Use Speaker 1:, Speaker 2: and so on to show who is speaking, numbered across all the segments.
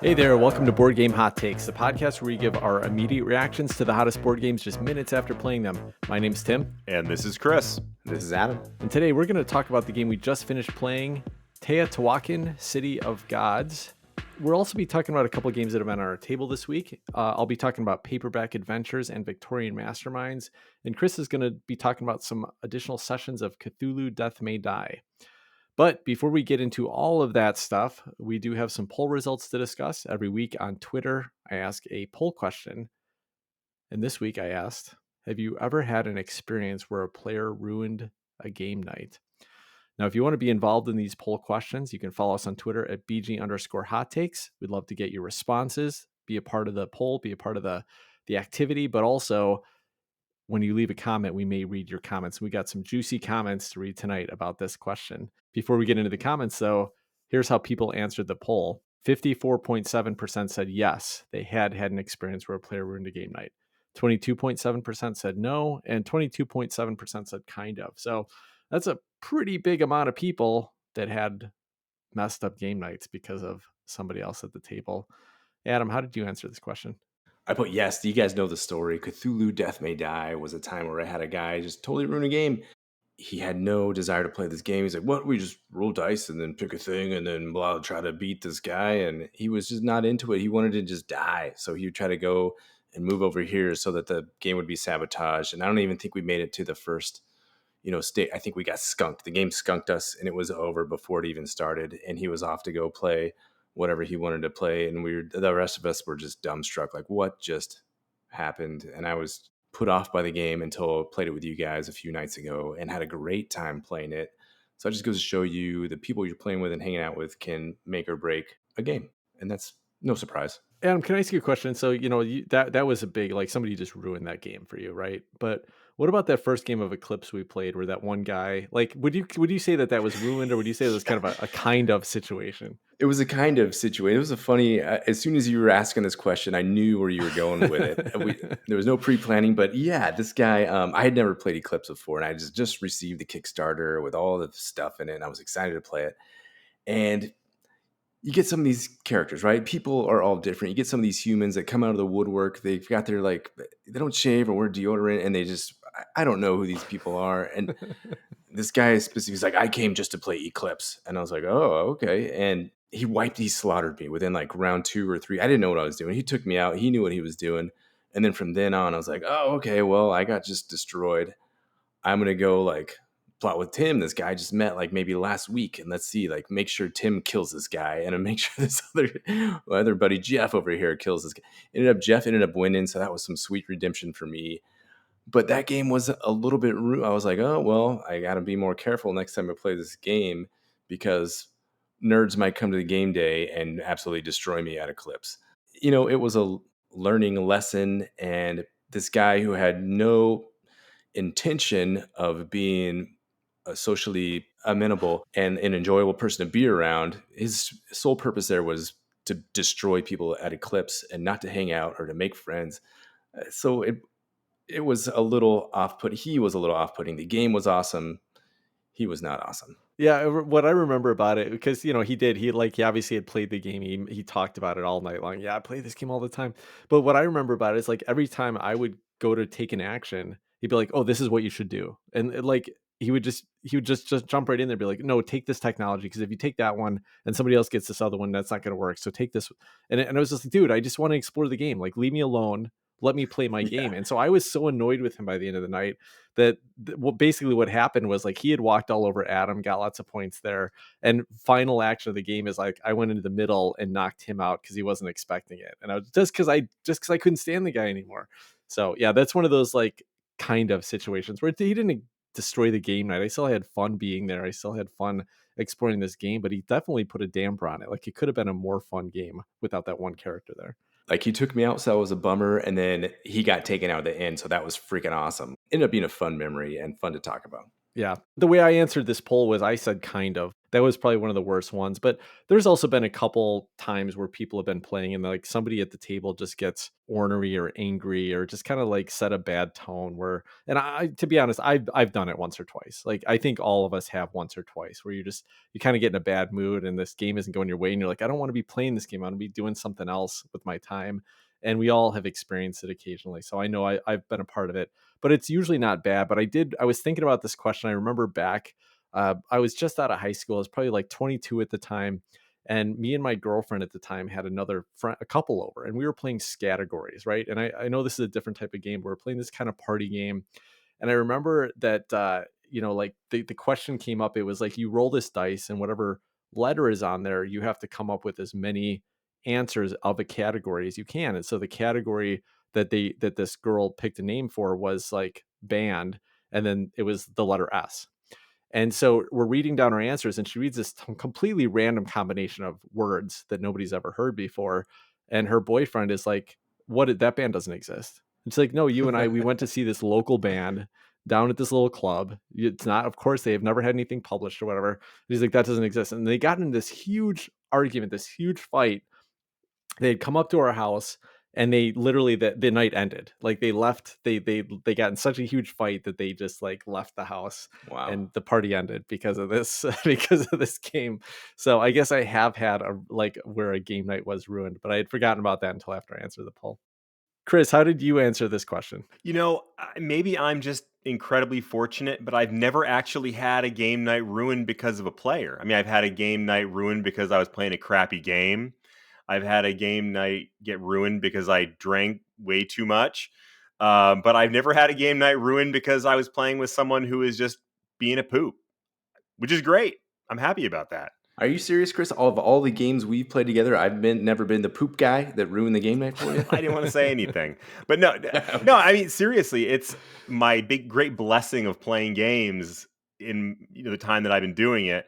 Speaker 1: Hey there, welcome to Board Game Hot Takes, the podcast where we give our immediate reactions to the hottest board games just minutes after playing them. My name's Tim.
Speaker 2: And this is Chris.
Speaker 3: This is Adam.
Speaker 1: And today we're going to talk about the game we just finished playing, Teotihuacan, City of Gods. We'll also be talking about a couple of games that have been on our table this week. I'll be talking about Paperback Adventures and Victorian Masterminds. And Chris is going to be talking about some additional sessions of Cthulhu Death May Die. But before we get into all of that stuff, we do have some poll results to discuss. Every week on Twitter, I ask a poll question. And this week I asked, have you ever had an experience where a player ruined a game night? Now, if you want to be involved in these poll questions, you can follow us on Twitter at BG_hot takes. We'd love to get your responses, be a part of the poll, be a part of the activity, but also when you leave a comment, we may read your comments. We got some juicy comments to read tonight about this question. Before we get into the comments, though, here's how people answered the poll. 54.7% said yes, they had an experience where a player ruined a game night. 22.7% said no, and 22.7% said kind of. So that's a pretty big amount of people that had messed up game nights because of somebody else at the table. Adam, how did you answer this question?
Speaker 3: I put yes. Do you guys know the story? Cthulhu Death May Die was a time where I had a guy just totally ruin a game. He had no desire to play this game. He's like, what? We just roll dice and then pick a thing and then blah, try to beat this guy. And he was just not into it. He wanted to just die. So he would try to go and move over here so that the game would be sabotaged. And I don't even think we made it to the first, state. I think we got skunked. The game skunked us and it was over before it even started. And he was off to go play whatever he wanted to play. And the rest of us were just dumbstruck. Like, what just happened? And I was put off by the game until I played it with you guys a few nights ago and had a great time playing it. So it just goes to show you the people you're playing with and hanging out with can make or break a game. And that's no surprise.
Speaker 1: Adam, can I ask you a question? So, that was a big, like, somebody just ruined that game for you, right? But what about that first game of Eclipse we played where that one guy, like, would you say that was ruined, or would you say it was kind of a kind of situation?
Speaker 3: It was a kind of situation. It was a funny, as soon as you were asking this question, I knew where you were going with it. There was no pre-planning, but yeah, this guy, I had never played Eclipse before, and I just received the Kickstarter with all the stuff in it, and I was excited to play it. And you get some of these characters, right? People are all different. You get some of these humans that come out of the woodwork. They've got their, like, they don't shave or wear deodorant, and they just, I don't know who these people are. And this guy specifically is like, I came just to play Eclipse. And I was like, oh, okay. And he slaughtered me within like round 2 or 3. I didn't know what I was doing. He took me out. He knew what he was doing. And then from then on, I was like, oh, okay, well, I got just destroyed. I'm going to go like plot with Tim. This guy just met like maybe last week. And let's see, like, make sure Tim kills this guy and make sure this other buddy, Jeff over here, kills this guy. Jeff ended up winning. So that was some sweet redemption for me. But that game was a little bit rude. I was like, oh, well, I got to be more careful next time I play this game because nerds might come to the game day and absolutely destroy me at Eclipse. It was a learning lesson. And this guy who had no intention of being a socially amenable and an enjoyable person to be around, his sole purpose there was to destroy people at Eclipse and not to hang out or to make friends. So it was a little off-putting. He was a little off-putting. The game was awesome. He was not awesome.
Speaker 1: Yeah, what I remember about it, because he obviously had played the game. He talked about it all night long. Yeah, I play this game all the time. But what I remember about it is, like, every time I would go to take an action, he'd be like, "Oh, this is what you should do," and like he would just jump right in there and be like, "No, take this technology, because if you take that one and somebody else gets this other one, that's not going to work. So take this." And I was just like, "Dude, I just want to explore the game. Like, leave me alone. Let me play my game." And so I was so annoyed with him by the end of the night that basically what happened was, like, he had walked all over Adam, got lots of points there, and final action of the game is like I went into the middle and knocked him out because he wasn't expecting it, and I was just because I couldn't stand the guy anymore. So yeah, that's one of those, like, kind of situations where he didn't destroy the game night. I still had fun being there. I still had fun exploring this game, but he definitely put a damper on it. Like, it could have been a more fun game without that one character there.
Speaker 3: Like, he took me out, so that was a bummer, and then he got taken out at the end, so that was freaking awesome. Ended up being a fun memory and fun to talk about.
Speaker 1: Yeah. The way I answered this poll was I said kind of, That was probably one of the worst ones. But there's also been a couple times where people have been playing and like somebody at the table just gets ornery or angry or just kind of like set a bad tone where, and I to be honest, I've done it once or twice. Like I think all of us have once or twice where you kind of get in a bad mood and this game isn't going your way and you're like, I don't want to be playing this game. I want to be doing something else with my time. And we all have experienced it occasionally. So I know I've been a part of it, but it's usually not bad. But I was thinking about this question. I remember back, I was just out of high school. I was probably like 22 at the time. And me and my girlfriend at the time had another friend, a couple over, and we were playing categories, right? And I know this is a different type of game, but we're playing this kind of party game. And I remember that, like the question came up. It was like you roll this dice, and whatever letter is on there, you have to come up with as many answers of a category as you can. And so the category that this girl picked a name for was like band, and then it was the letter S. And so we're reading down her answers, and she reads this completely random combination of words that nobody's ever heard before. And her boyfriend is like, that band doesn't exist. It's like, no, you and I, we went to see this local band down at this little club. It's not, of course, they have never had anything published or whatever. He's like, that doesn't exist. And they got in this huge argument, this huge fight. They had come up to our house and they literally the night ended. Like they left, they got in such a huge fight that they just like left the house
Speaker 3: Wow.
Speaker 1: and the party ended because of this because of this game. So I guess I have had a like where a game night was ruined, but I had forgotten about that until after I answered the poll. Chris, how did you answer this question?
Speaker 2: Maybe I'm just incredibly fortunate, but I've never actually had a game night ruined because of a player. I mean, I've had a game night ruined because I was playing a crappy game. I've had a game night get ruined because I drank way too much. But I've never had a game night ruined because I was playing with someone who is just being a poop, which is great. I'm happy about that.
Speaker 3: Are you serious, Chris? Of all the games we've played together, never been the poop guy that ruined the game night for you.
Speaker 2: I didn't want to say anything, but no, no.
Speaker 3: Okay.
Speaker 2: I mean, seriously, it's my great blessing of playing games in the time that I've been doing it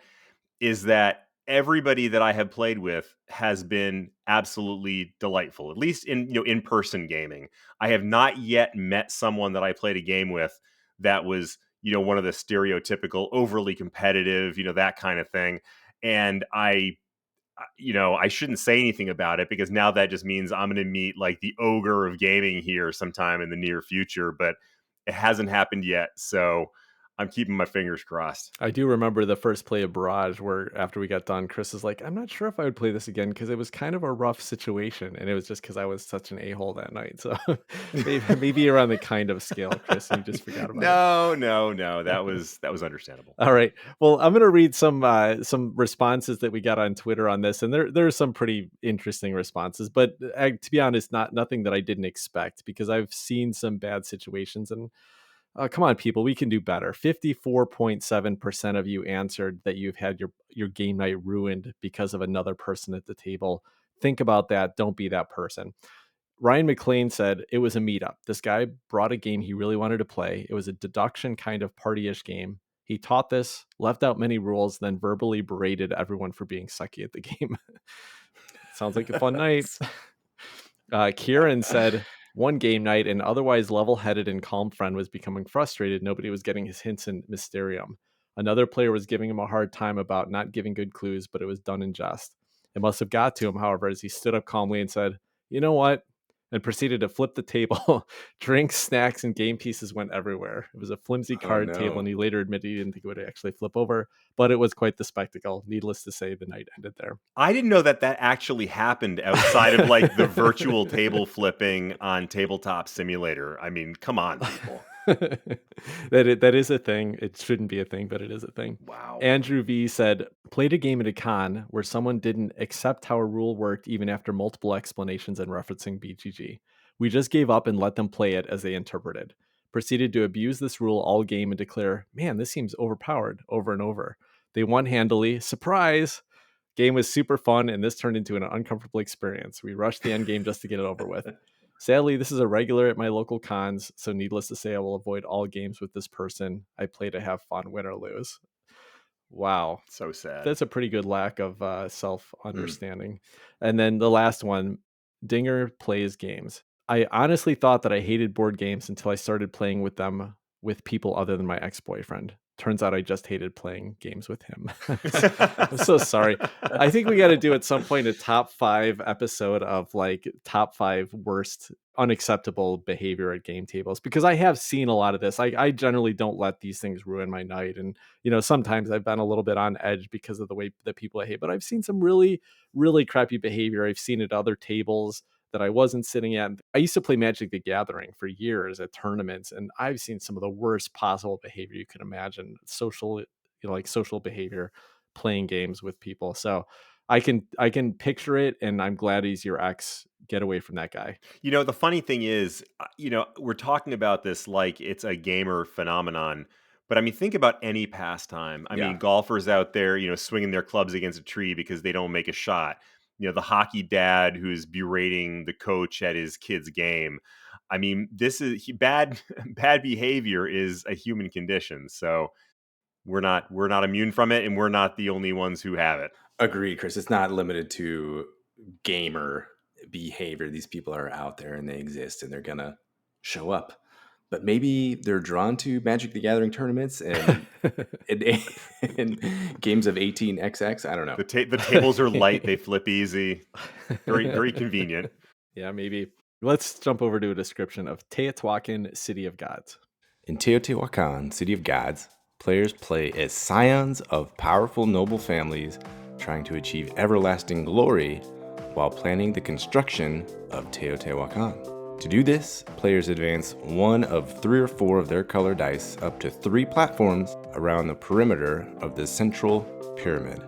Speaker 2: is that everybody that I have played with has been absolutely delightful. At least in in-person gaming, I have not yet met someone that I played a game with that was one of the stereotypical overly competitive, that kind of thing. And I shouldn't say anything about it because now that just means I'm going to meet like the ogre of gaming here sometime in the near future, but it hasn't happened yet. So I'm keeping my fingers crossed.
Speaker 1: I do remember the first play of Barrage where after we got done, Chris is like, I'm not sure if I would play this again because it was kind of a rough situation. And it was just because I was such an a-hole that night. So maybe you're on the kind of scale, Chris, and you just forgot about it.
Speaker 2: No. That was understandable.
Speaker 1: All right. Well, I'm going to read some responses that we got on Twitter on this, and there are some pretty interesting responses. But to be honest, nothing that I didn't expect because I've seen some bad situations. And come on, people, we can do better. 54.7% of you answered that you've had your game night ruined because of another person at the table. Think about that. Don't be that person. Ryan McLean said it was a meetup. This guy brought a game he really wanted to play. It was a deduction kind of party-ish game. He taught this, left out many rules, then verbally berated everyone for being sucky at the game. Sounds like a fun night. Kieran said one game night, an otherwise level-headed and calm friend was becoming frustrated. Nobody was getting his hints in Mysterium. Another player was giving him a hard time about not giving good clues, but it was done in jest. It must have got to him, however, as he stood up calmly and said, "You know what?" and proceeded to flip the table. Drinks, snacks, and game pieces went everywhere. It was a flimsy
Speaker 3: Oh
Speaker 1: card table, and
Speaker 3: no.
Speaker 1: he later admitted he didn't think it would actually flip over, but it was quite the spectacle. Needless to say, the night ended there.
Speaker 2: I didn't know that actually happened outside of like the virtual table flipping on Tabletop Simulator. I mean, come on, people.
Speaker 1: That is a thing. It shouldn't be a thing, but it is a thing.
Speaker 2: Wow.
Speaker 1: Andrew V said, played a game at a con where someone didn't accept how a rule worked even after multiple explanations and referencing BGG. We just gave up and let them play it as they interpreted. Proceeded to abuse this rule all game and declare, man, this seems overpowered over and over. They won handily. Surprise! Game was super fun, and this turned into an uncomfortable experience. We rushed the end game just to get it over with. Sadly, this is a regular at my local cons, so needless to say, I will avoid all games with this person. I play to have fun, win or lose. Wow.
Speaker 2: So sad.
Speaker 1: That's a pretty good lack of
Speaker 3: Mm.
Speaker 1: self-understanding. And then the last one, Dinger plays games. I honestly thought that I hated board games until I started playing with them with people other than my ex-boyfriend. turns out I just hated playing games with him. I'm so sorry. I think we got to do at some point a top 5 episode of like top 5 worst unacceptable behavior at game tables, because I have seen a lot of this. I generally don't let these things ruin my night. And, sometimes I've been a little bit on edge because of the way that people behave, but I've seen some really, really crappy behavior. I've seen it at other tables that I wasn't sitting at. I used to play Magic the Gathering for years at tournaments, and I've seen some of the worst possible behavior you can imagine, like social behavior playing games with people. So I can picture it, and I'm glad he's your ex. Get away from that guy.
Speaker 2: The funny thing is, we're talking about this like it's a gamer phenomenon. But I mean, think about any pastime. I
Speaker 3: Yeah.
Speaker 2: mean, golfers out there, swinging their clubs against a tree because they don't make a shot. The hockey dad who's berating the coach at his kid's game. I mean, this is bad. Bad behavior is a human condition. So we're not immune from it, and we're not the only ones who have it.
Speaker 3: Agreed, Chris. It's not limited to gamer behavior. These people are out there and they exist and they're going to show up. But maybe they're drawn to Magic the Gathering tournaments and games of 18xx. I don't know.
Speaker 2: The tables are light. They flip easy. Very, very convenient.
Speaker 1: Yeah, maybe. Let's jump over to a description of Teotihuacan, City of Gods.
Speaker 3: In Teotihuacan, City of Gods, players play as scions of powerful noble families trying to achieve everlasting glory while planning the construction of Teotihuacan. To do this, players advance one of 3 or 4 of their color dice up to 3 platforms around the perimeter of the central pyramid.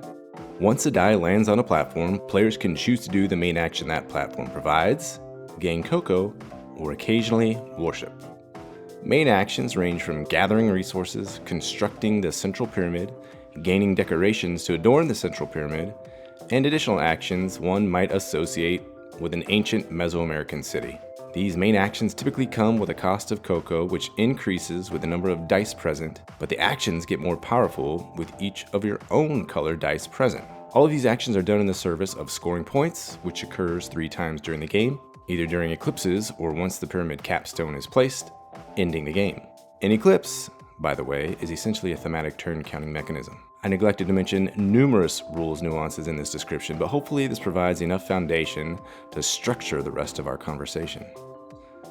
Speaker 3: Once a die lands on a platform, players can choose to do the main action that platform provides, gain cocoa, or occasionally worship. Main actions range from gathering resources, constructing the central pyramid, gaining decorations to adorn the central pyramid, and additional actions one might associate with an ancient Mesoamerican city. These main actions typically come with a cost of cocoa, which increases with the number of dice present, but the actions get more powerful with each of your own colored dice present. All of these actions are done in the service of scoring points, which occurs 3 times during the game, either during eclipses or once the pyramid capstone is placed, ending the game. An eclipse, by the way, is essentially a thematic turn counting mechanism. I neglected to mention numerous rules nuances in this description, but hopefully this provides enough foundation to structure the rest of our conversation.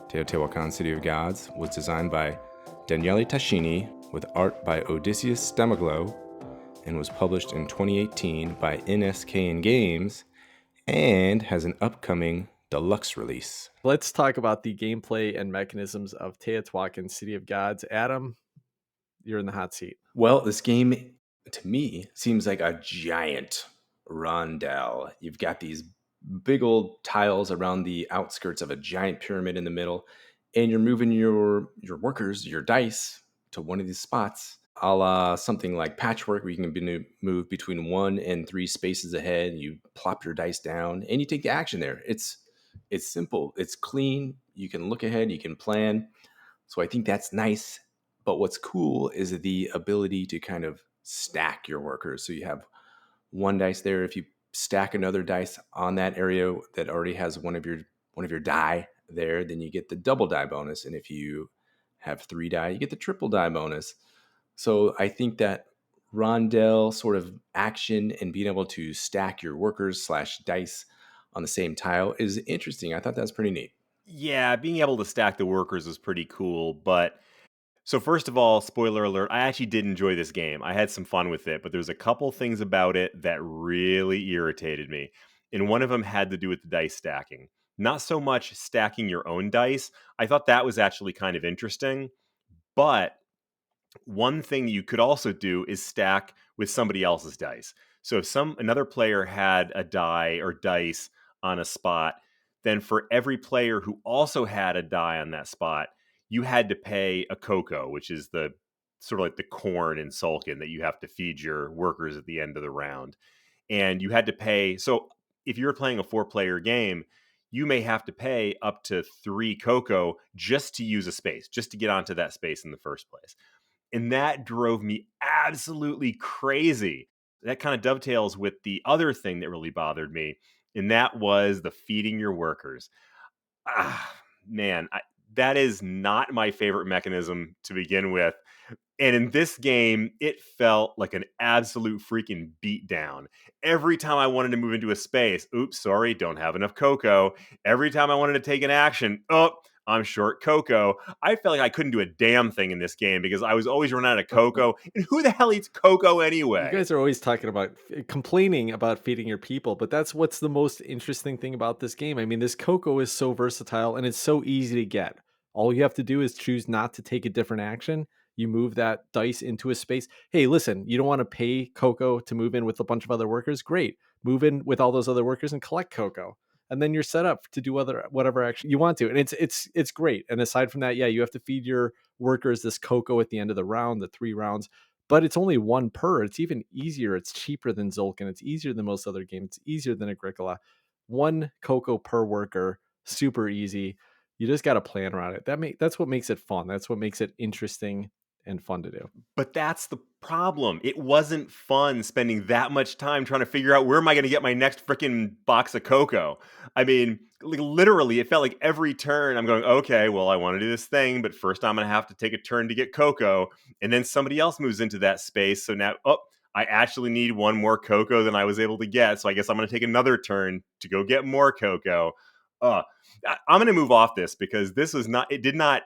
Speaker 3: Teotihuacan City of Gods was designed by Daniele Tascini with art by Odysseus Stamaglo and was published in 2018 by NSKN Games and has an upcoming deluxe release.
Speaker 1: Let's talk about the gameplay and mechanisms of Teotihuacan City of Gods. Adam, you're in the hot seat.
Speaker 3: Well, this game, to me, seems like a giant rondel. You've got these big old tiles around the outskirts of a giant pyramid in the middle, and you're moving your workers, your dice, to one of these spots, a la something like Patchwork, where you can move between 1 and 3 spaces ahead. You plop your dice down, and you take the action there. It's simple. It's clean. You can look ahead. You can plan. So I think that's nice. But what's cool is the ability to kind of stack your workers. So you have 1 dice there. If you stack another dice on that area that already has one of your die there, then you get the double die bonus. And if you have 3 die, you get the triple die bonus. So I think that rondel sort of action and being able to stack your workers / dice on the same tile is interesting. I thought that was pretty neat.
Speaker 2: Yeah, being able to stack the workers is pretty cool. But so first of all, spoiler alert, I actually did enjoy this game. I had some fun with it, but there's a couple things about it that really irritated me. And one of them had to do with the dice stacking. Not so much stacking your own dice. I thought that was actually kind of interesting. But one thing you could also do is stack with somebody else's dice. So if another player had a die or dice on a spot, then for every player who also had a die on that spot, you had to pay a cocoa, which is the sort of like the corn in Sulkin that you have to feed your workers at the end of the round. And you had to pay. So if you're playing a 4-player game, you may have to pay up to 3 cocoa just to use a space, just to get onto that space in the first place. And that drove me absolutely crazy. That kind of dovetails with the other thing that really bothered me, and that was the feeding your workers. Man, that is not my favorite mechanism to begin with. And in this game, it felt like an absolute freaking beatdown. Every time I wanted to move into a space, oops, sorry, don't have enough cocoa. Every time I wanted to take an action, oh, I'm short cocoa. I felt like I couldn't do a damn thing in this game because I was always running out of cocoa. And who the hell eats cocoa
Speaker 1: You
Speaker 2: anyway?
Speaker 1: guys are always talking about complaining about feeding your people, but that's what's the most interesting thing about this game. I mean, this cocoa is so versatile and it's so easy to get. All you have to do is choose not to take a different action. You move that dice into a space. Hey, listen, you don't want to pay cocoa to move in with a bunch of other workers? Great. Move in with all those other workers and collect cocoa. And then you're set up to do whatever action you want to. And it's great. And aside from that, yeah, you have to feed your workers this cocoa at the end of the round, the 3 rounds, but it's only one per. It's even easier. It's cheaper than Zolkin. It's easier than most other games. It's easier than Agricola. One cocoa per worker, super easy. You just got to plan around it. That's what makes it fun. That's what makes it interesting and fun to do.
Speaker 2: But that's the problem. It wasn't fun spending that much time trying to figure out where am I going to get my next freaking box of cocoa. I mean, literally, it felt like every turn I'm going, okay, well, I want to do this thing, but first I'm going to have to take a turn to get cocoa. And then somebody else moves into that space. So now, oh, I actually need one more cocoa than I was able to get. So I guess I'm going to take another turn to go get more cocoa. I'm going to move off this because it did not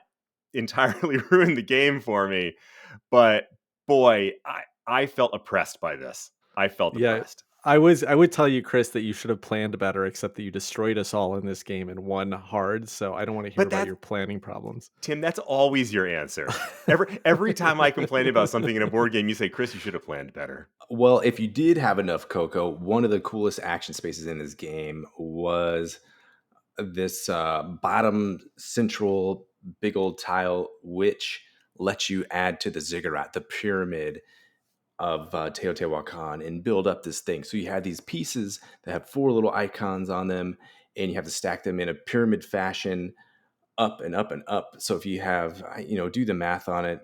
Speaker 2: entirely ruin the game for me. But boy, I felt oppressed by this. I felt
Speaker 1: Yeah,
Speaker 2: oppressed.
Speaker 1: I would tell you, Chris, that you should have planned better, except that you destroyed us all in this game and won hard. So I don't want to hear
Speaker 2: But
Speaker 1: about your planning problems.
Speaker 2: Tim, that's always your answer. Every time I complain about something in a board game, you say, Chris, you should have planned better.
Speaker 3: Well, if you did have enough cocoa, one of the coolest action spaces in this game was this bottom central big old tile, which lets you add to the ziggurat, the pyramid of Teotihuacan, and build up this thing. So you have these pieces that have 4 little icons on them, and you have to stack them in a pyramid fashion, up and up and up. So if you have, do the math on it,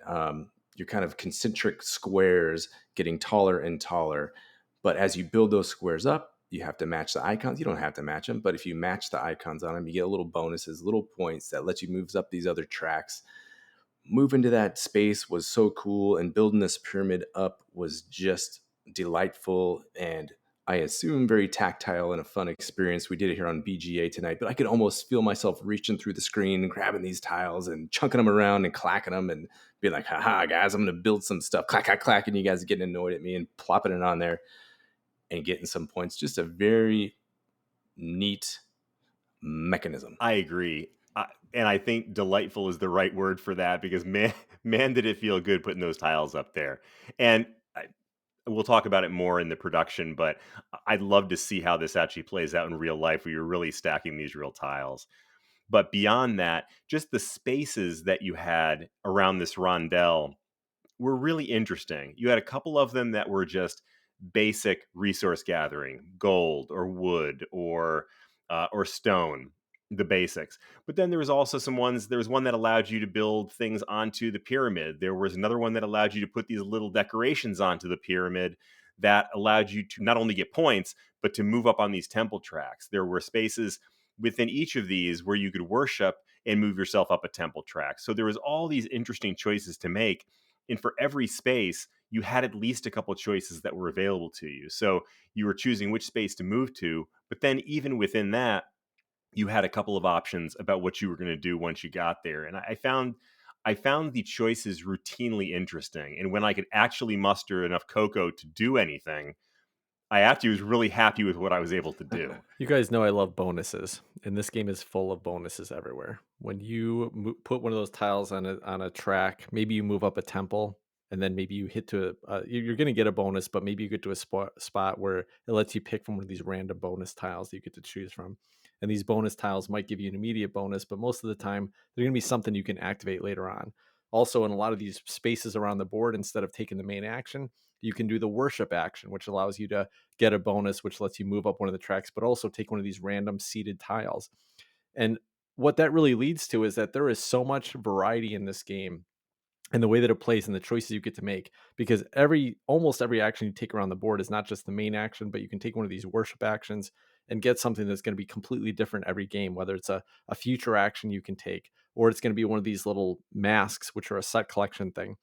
Speaker 3: you're kind of concentric squares getting taller and taller. But as you build those squares up, you have to match the icons. You don't have to match them, but if you match the icons on them, you get little bonuses, little points that let you move up these other tracks. Move into that space was so cool, and building this pyramid up was just delightful, and I assume very tactile and a fun experience. We did it here on BGA tonight, but I could almost feel myself reaching through the screen and grabbing these tiles and chunking them around and clacking them and being like, haha, guys, I'm going to build some stuff. Clack, clack, clack. And you guys getting annoyed at me and plopping it on there and getting some points. Just a very neat mechanism.
Speaker 2: I agree. And I think delightful is the right word for that because man, did it feel good putting those tiles up there. And we'll talk about it more in the production, but I'd love to see how this actually plays out in real life where you're really stacking these real tiles. But beyond that, just the spaces that you had around this rondelle were really interesting. You had a couple of them that were just basic resource gathering, gold or wood or stone, the basics. But then there was also there was one that allowed you to build things onto the pyramid. There was another one that allowed you to put these little decorations onto the pyramid that allowed you to not only get points, but to move up on these temple tracks. There were spaces within each of these where you could worship and move yourself up a temple track. So there was all these interesting choices to make. And for every space, you had at least a couple choices that were available to you. So you were choosing which space to move to. But then even within that, you had a couple of options about what you were going to do once you got there. And I found the choices routinely interesting. And when I could actually muster enough cocoa to do anything, I actually was really happy with what I was able to do.
Speaker 1: You guys know I love bonuses, and this game is full of bonuses everywhere. When you put one of those tiles on a track, maybe you move up a temple, and then maybe you hit to you're going to get a bonus, but maybe you get to a spot where it lets you pick from one of these random bonus tiles that you get to choose from. And these bonus tiles might give you an immediate bonus, but most of the time they're going to be something you can activate later on. Also, in a lot of these spaces around the board, instead of taking the main action, you can do the worship action, which allows you to get a bonus, which lets you move up one of the tracks, but also take one of these random seeded tiles. And what that really leads to is that there is so much variety in this game and the way that it plays and the choices you get to make, because almost every action you take around the board is not just the main action, but you can take one of these worship actions and get something that's going to be completely different every game, whether it's a future action you can take, or it's going to be one of these little masks, which are a set collection thing.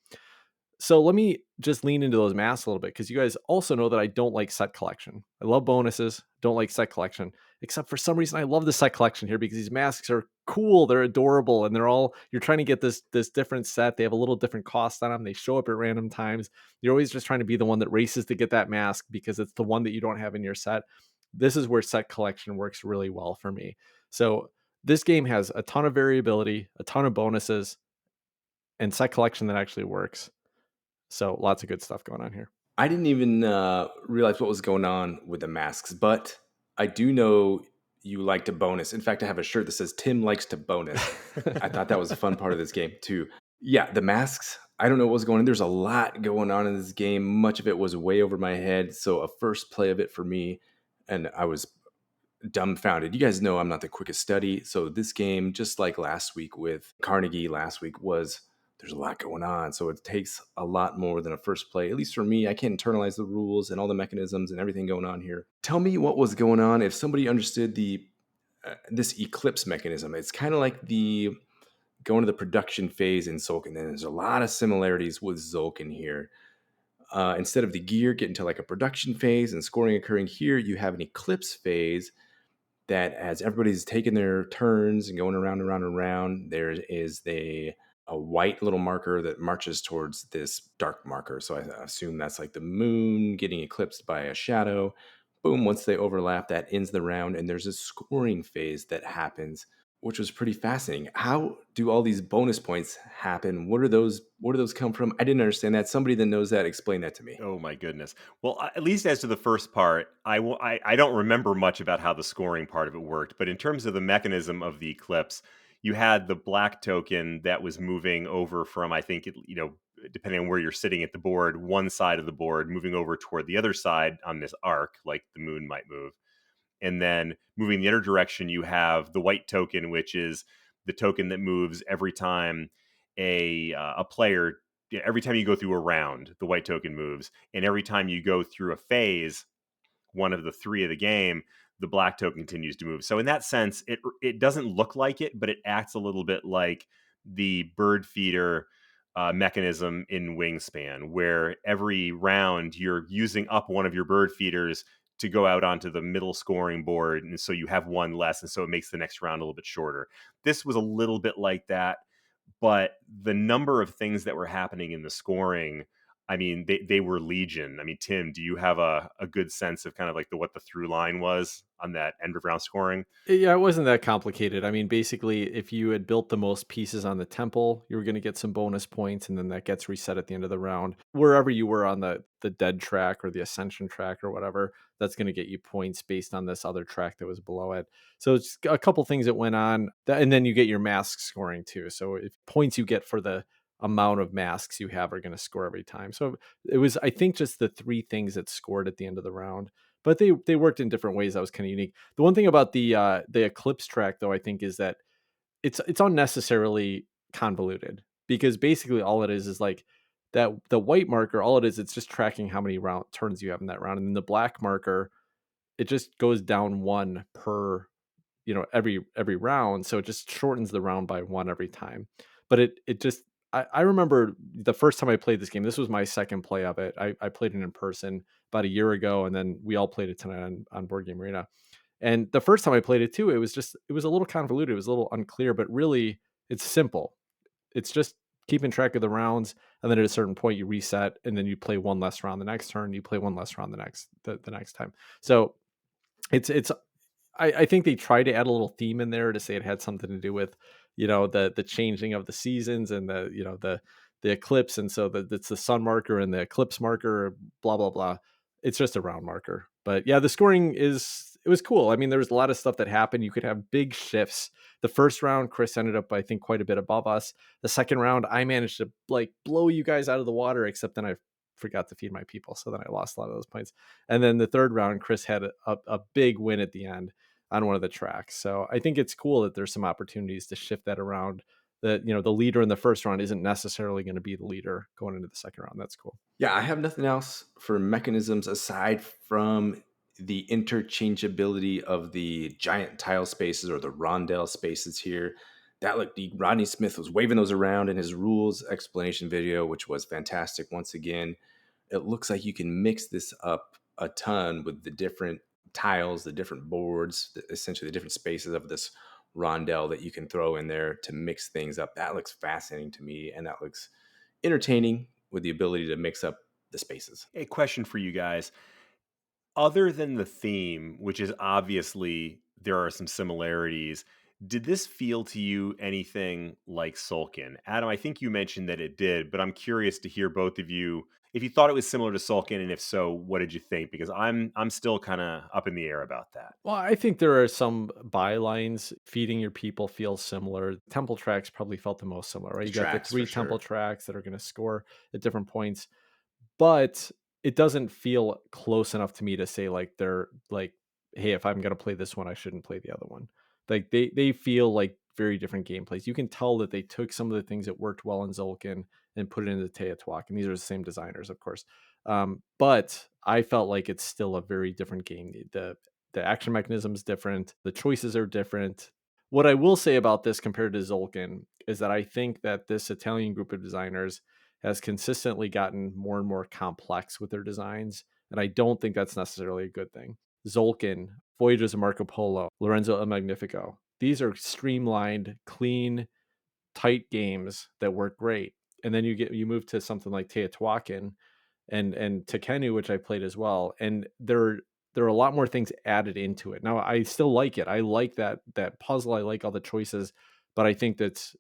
Speaker 1: So let me just lean into those masks a little bit, because you guys also know that I don't like set collection. I love bonuses, don't like set collection, except for some reason I love the set collection here because these masks are cool, they're adorable, and you're trying to get this different set. They have a little different cost on them. They show up at random times. You're always just trying to be the one that races to get that mask because it's the one that you don't have in your set. This is where set collection works really well for me. So this game has a ton of variability, a ton of bonuses, and set collection that actually works. So lots of good stuff going on here.
Speaker 3: I didn't even realize what was going on with the masks, but I do know you like to bonus. In fact, I have a shirt that says Tim likes to bonus. I thought that was a fun part of this game too. Yeah, the masks, I don't know what was going on. There's a lot going on in this game. Much of it was way over my head. So a first play of it for me, and I was dumbfounded. You guys know I'm not the quickest study. So this game, just like last week with Carnegie last week, there's a lot going on. So it takes a lot more than a first play. At least for me, I can't internalize the rules and all the mechanisms and everything going on here. Tell me what was going on. If somebody understood this eclipse mechanism, it's kind of like the going to the production phase in Tzolk'in. And there's a lot of similarities with Tzolk'in here. Instead of the gear getting to like a production phase and scoring occurring here, you have an eclipse phase that as everybody's taking their turns and going around and around and around, there is a white little marker that marches towards this dark marker. So I assume that's like the moon getting eclipsed by a shadow. Boom, once they overlap, that ends the round. And there's a scoring phase that happens, which was pretty fascinating. How do all these bonus points happen? Where do those come from? I didn't understand that. Somebody that knows that, explain that to me.
Speaker 2: Oh my goodness. Well, at least as to the first part, I don't remember much about how the scoring part of it worked, but in terms of the mechanism of the eclipse, you had the black token that was moving over from, I think, depending on where you're sitting at the board, one side of the board moving over toward the other side on this arc, like the moon might move. And then moving the other direction, you have the white token, which is the token that moves every time a player, every time you go through a round, the white token moves. And every time you go through a phase, one of the three of the game, the black token continues to move. So in that sense, it doesn't look like it, but it acts a little bit like the bird feeder mechanism in Wingspan, where every round you're using up one of your bird feeders to go out onto the middle scoring board. And so you have one less. And so it makes the next round a little bit shorter. This was a little bit like that, but the number of things that were happening in the scoring, I mean, they were legion. I mean, Tim, do you have a good sense of kind of like what the through line was on that end of round scoring?
Speaker 1: Yeah, it wasn't that complicated. I mean, basically, if you had built the most pieces on the temple, you were going to get some bonus points, and then that gets reset at the end of the round. Wherever you were on the dead track or the ascension track or whatever, that's going to get you points based on this other track that was below it. So it's a couple things that went on, and then you get your mask scoring too. So if points you get for the amount of masks you have are going to score every time. So it was, I think, just the three things that scored at the end of the round. But they worked in different ways. That was kind of unique. The one thing about the Eclipse track, though, I think, is that it's unnecessarily convoluted, because basically all it is like that the white marker. All it is, it's just tracking how many round turns you have in that round, and then the black marker, it just goes down one per every round, so it just shortens the round by one every time. But it just I remember the first time I played this game, this was my second play of it. I played it in person about a year ago, and then we all played it tonight on Board Game Arena. And the first time I played it too, it was a little convoluted, it was a little unclear, but really it's simple. It's just keeping track of the rounds, and then at a certain point you reset, and then you play one less round the next turn, you play one less round the next time. So it's I think they tried to add a little theme in there to say it had something to do with, the changing of the seasons and the eclipse. And so it's the sun marker and the eclipse marker, blah, blah, blah. It's just a round marker. But yeah, the scoring it was cool. I mean, there was a lot of stuff that happened. You could have big shifts. The first round, Chris ended up, I think, quite a bit above us. The second round, I managed to blow you guys out of the water, except then I forgot to feed my people. So then I lost a lot of those points. And then the third round, Chris had a big win at the end on one of the tracks. So I think it's cool that there's some opportunities to shift that around. That the leader in the first round isn't necessarily going to be the leader going into the second round. That's cool.
Speaker 3: Yeah, I have nothing else for mechanisms aside from the interchangeability of the giant tile spaces or the rondel spaces here. That looked, Rodney Smith was waving those around in his rules explanation video, which was fantastic. Once again, it looks like you can mix this up a ton with the different tiles, the different boards, essentially the different spaces of this rondel that you can throw in there to mix things up. That looks fascinating to me, and that looks entertaining with the ability to mix up the spaces.
Speaker 2: A question for you guys. Other than the theme, which is obviously there are some similarities, did this feel to you anything like Sulkin? Adam, I think you mentioned that it did, but I'm curious to hear both of you if you thought it was similar to Sulkin, and if so, what did you think? Because I'm still kind of up in the air about that.
Speaker 1: Well, I think there are some bylines. Feeding your people feels similar. Temple tracks probably felt the most similar, right?
Speaker 3: The
Speaker 1: You got the
Speaker 3: tracks for
Speaker 1: three temple
Speaker 3: sure.
Speaker 1: tracks that are going to score at different points, but it doesn't feel close enough to me to say like they're like, hey, if I'm going to play this one, I shouldn't play the other one. Like they feel like very different gameplays. You can tell that they took some of the things that worked well in Zolkin and put it into Teotihuacan. And these are the same designers, of course. But I felt like it's still a very different game. The action mechanism is different. The choices are different. What I will say about this compared to Zolkin is that I think that this Italian group of designers has consistently gotten more and more complex with their designs. And I don't think that's necessarily a good thing. Zolkin, Voyages of Marco Polo, Lorenzo El Magnifico, these are streamlined, clean, tight games that work great. And then you move to something like Teotihuacan and Tekkenu, which I played as well, and there are a lot more things added into it. Now I still like it. I like that puzzle. I like all the choices, but I think that's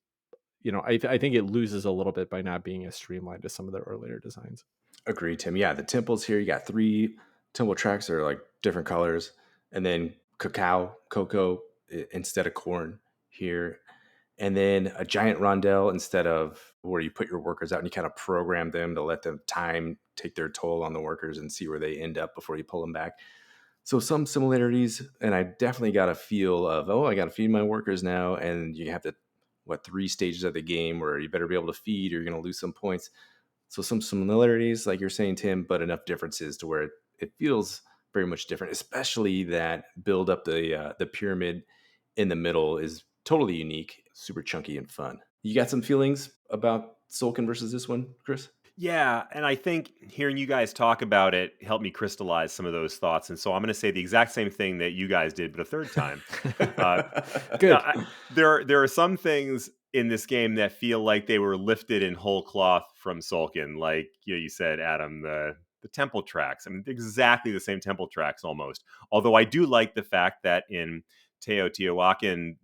Speaker 1: I think it loses a little bit by not being as streamlined as some of the earlier designs.
Speaker 3: Agreed, Tim. Yeah, the temples here, you got 3 temple tracks that are like different colors, and then cocoa instead of corn here, and then a giant rondel instead of where you put your workers out and you kind of program them to let them time take their toll on the workers and see where they end up before you pull them back. So some similarities, and I definitely got a feel of, oh, I got to feed my workers now, and you have to, 3 stages of the game where you better be able to feed or you're going to lose some points. So some similarities, like you're saying, Tim, but enough differences to where it feels very much different. Especially that build up the pyramid in the middle is totally unique, super chunky and fun. You got some feelings about Sulkin versus this one, Chris?
Speaker 2: Yeah, and I think hearing you guys talk about it helped me crystallize some of those thoughts. And so I'm going to say the exact same thing that you guys did, but a third time. Uh,
Speaker 1: Good.
Speaker 2: there are some things in this game that feel like they were lifted in whole cloth from Sulkin, like you said, Adam, the temple tracks. I mean, exactly the same temple tracks almost. Although I do like the fact that in Teotihuacan,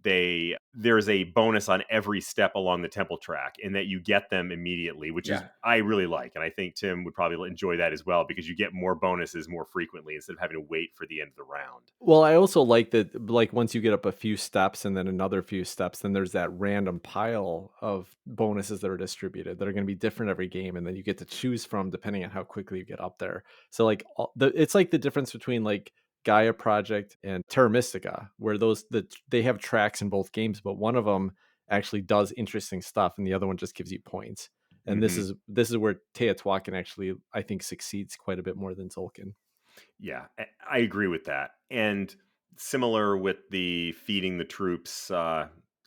Speaker 2: there's a bonus on every step along the temple track, and that you get them immediately, which is
Speaker 3: Yeah,
Speaker 2: I really like, and I think Tim would probably enjoy that as well because you get more bonuses more frequently instead of having to wait for the end of the round.
Speaker 1: Well, I also like that, like once you get up a few steps and then another few steps, then there's that random pile of bonuses that are distributed that are going to be different every game, and then you get to choose from depending on how quickly you get up there. So like it's like the difference between like Gaia Project and Terra Mystica, where they have tracks in both games, but one of them actually does interesting stuff, and the other one just gives you points. And this
Speaker 2: Hmm.
Speaker 1: is where Teotihuacan actually I think succeeds quite a bit more than Zolkin.
Speaker 2: Yeah, I agree with that. And similar with the feeding the troops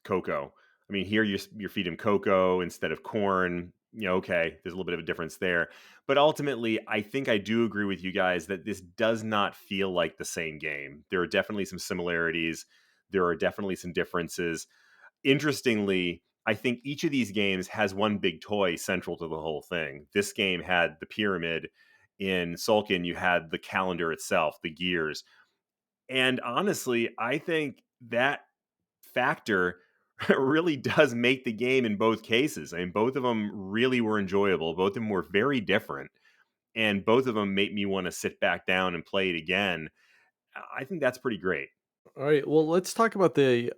Speaker 2: cocoa. I mean, here you're feeding cocoa instead of corn. Okay, there's a little bit of a difference there. But ultimately, I think I do agree with you guys that this does not feel like the same game. There are definitely some similarities. There are definitely some differences. Interestingly, I think each of these games has one big toy central to the whole thing. This game had the pyramid. In Sulkin, you had the calendar itself, the gears. And honestly, I think that factor really does make the game in both cases. I mean, both of them really were enjoyable. Both of them were very different. And both of them made me want to sit back down and play it again. I think that's pretty great.
Speaker 1: All right. Well, let's talk about the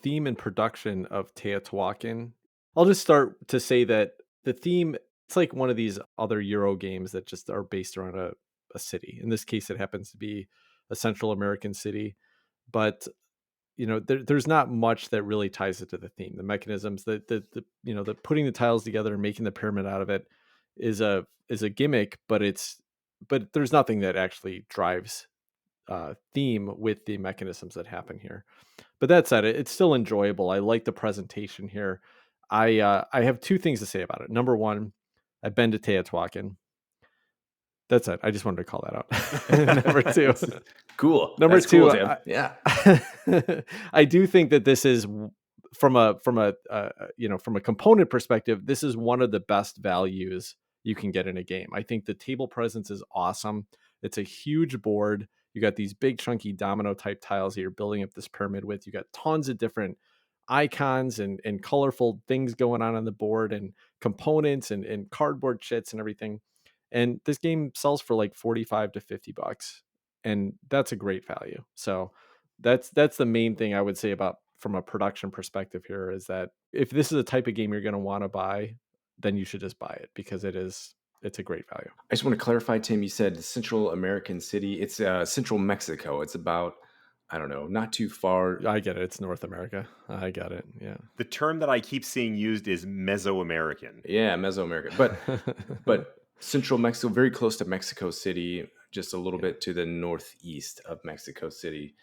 Speaker 1: theme and production of Teotihuacan. I'll just start to say that the theme it's like one of these other Euro games that just are based around a city. In this case, it happens to be a Central American city, but there's not much that really ties it to the theme. The mechanisms, the putting the tiles together and making the pyramid out of it is a gimmick, but there's nothing that actually drives theme with the mechanisms that happen here. But that said, it's still enjoyable. I like the presentation here. I have two things to say about it. Number one, I've been to Teotihuacan. That's it. I just wanted to call that out. Number two,
Speaker 3: Cool.
Speaker 1: number
Speaker 3: That's cool,
Speaker 1: two,
Speaker 3: Tim. Yeah.
Speaker 1: I do think that this is from a from a component perspective, this is one of the best values you can get in a game. I think the table presence is awesome. It's a huge board. You got these big chunky domino type tiles that you're building up this pyramid with. You got tons of different icons and colorful things going on the board and components and cardboard chits and everything. And this game sells for like 45 to $50, and that's a great value. So that's the main thing I would say about from a production perspective here, is that if this is a type of game you're going to want to buy, then you should just buy it because it's a great value.
Speaker 3: I just want to clarify, Tim, you said Central American city. It's Central Mexico. It's about, I don't know, not too far.
Speaker 1: I get it. It's North America. I got it. Yeah.
Speaker 2: The term that I keep seeing used is Mesoamerican.
Speaker 3: Yeah, Mesoamerica. But Central Mexico, very close to Mexico City, just a little bit to the northeast of Mexico City.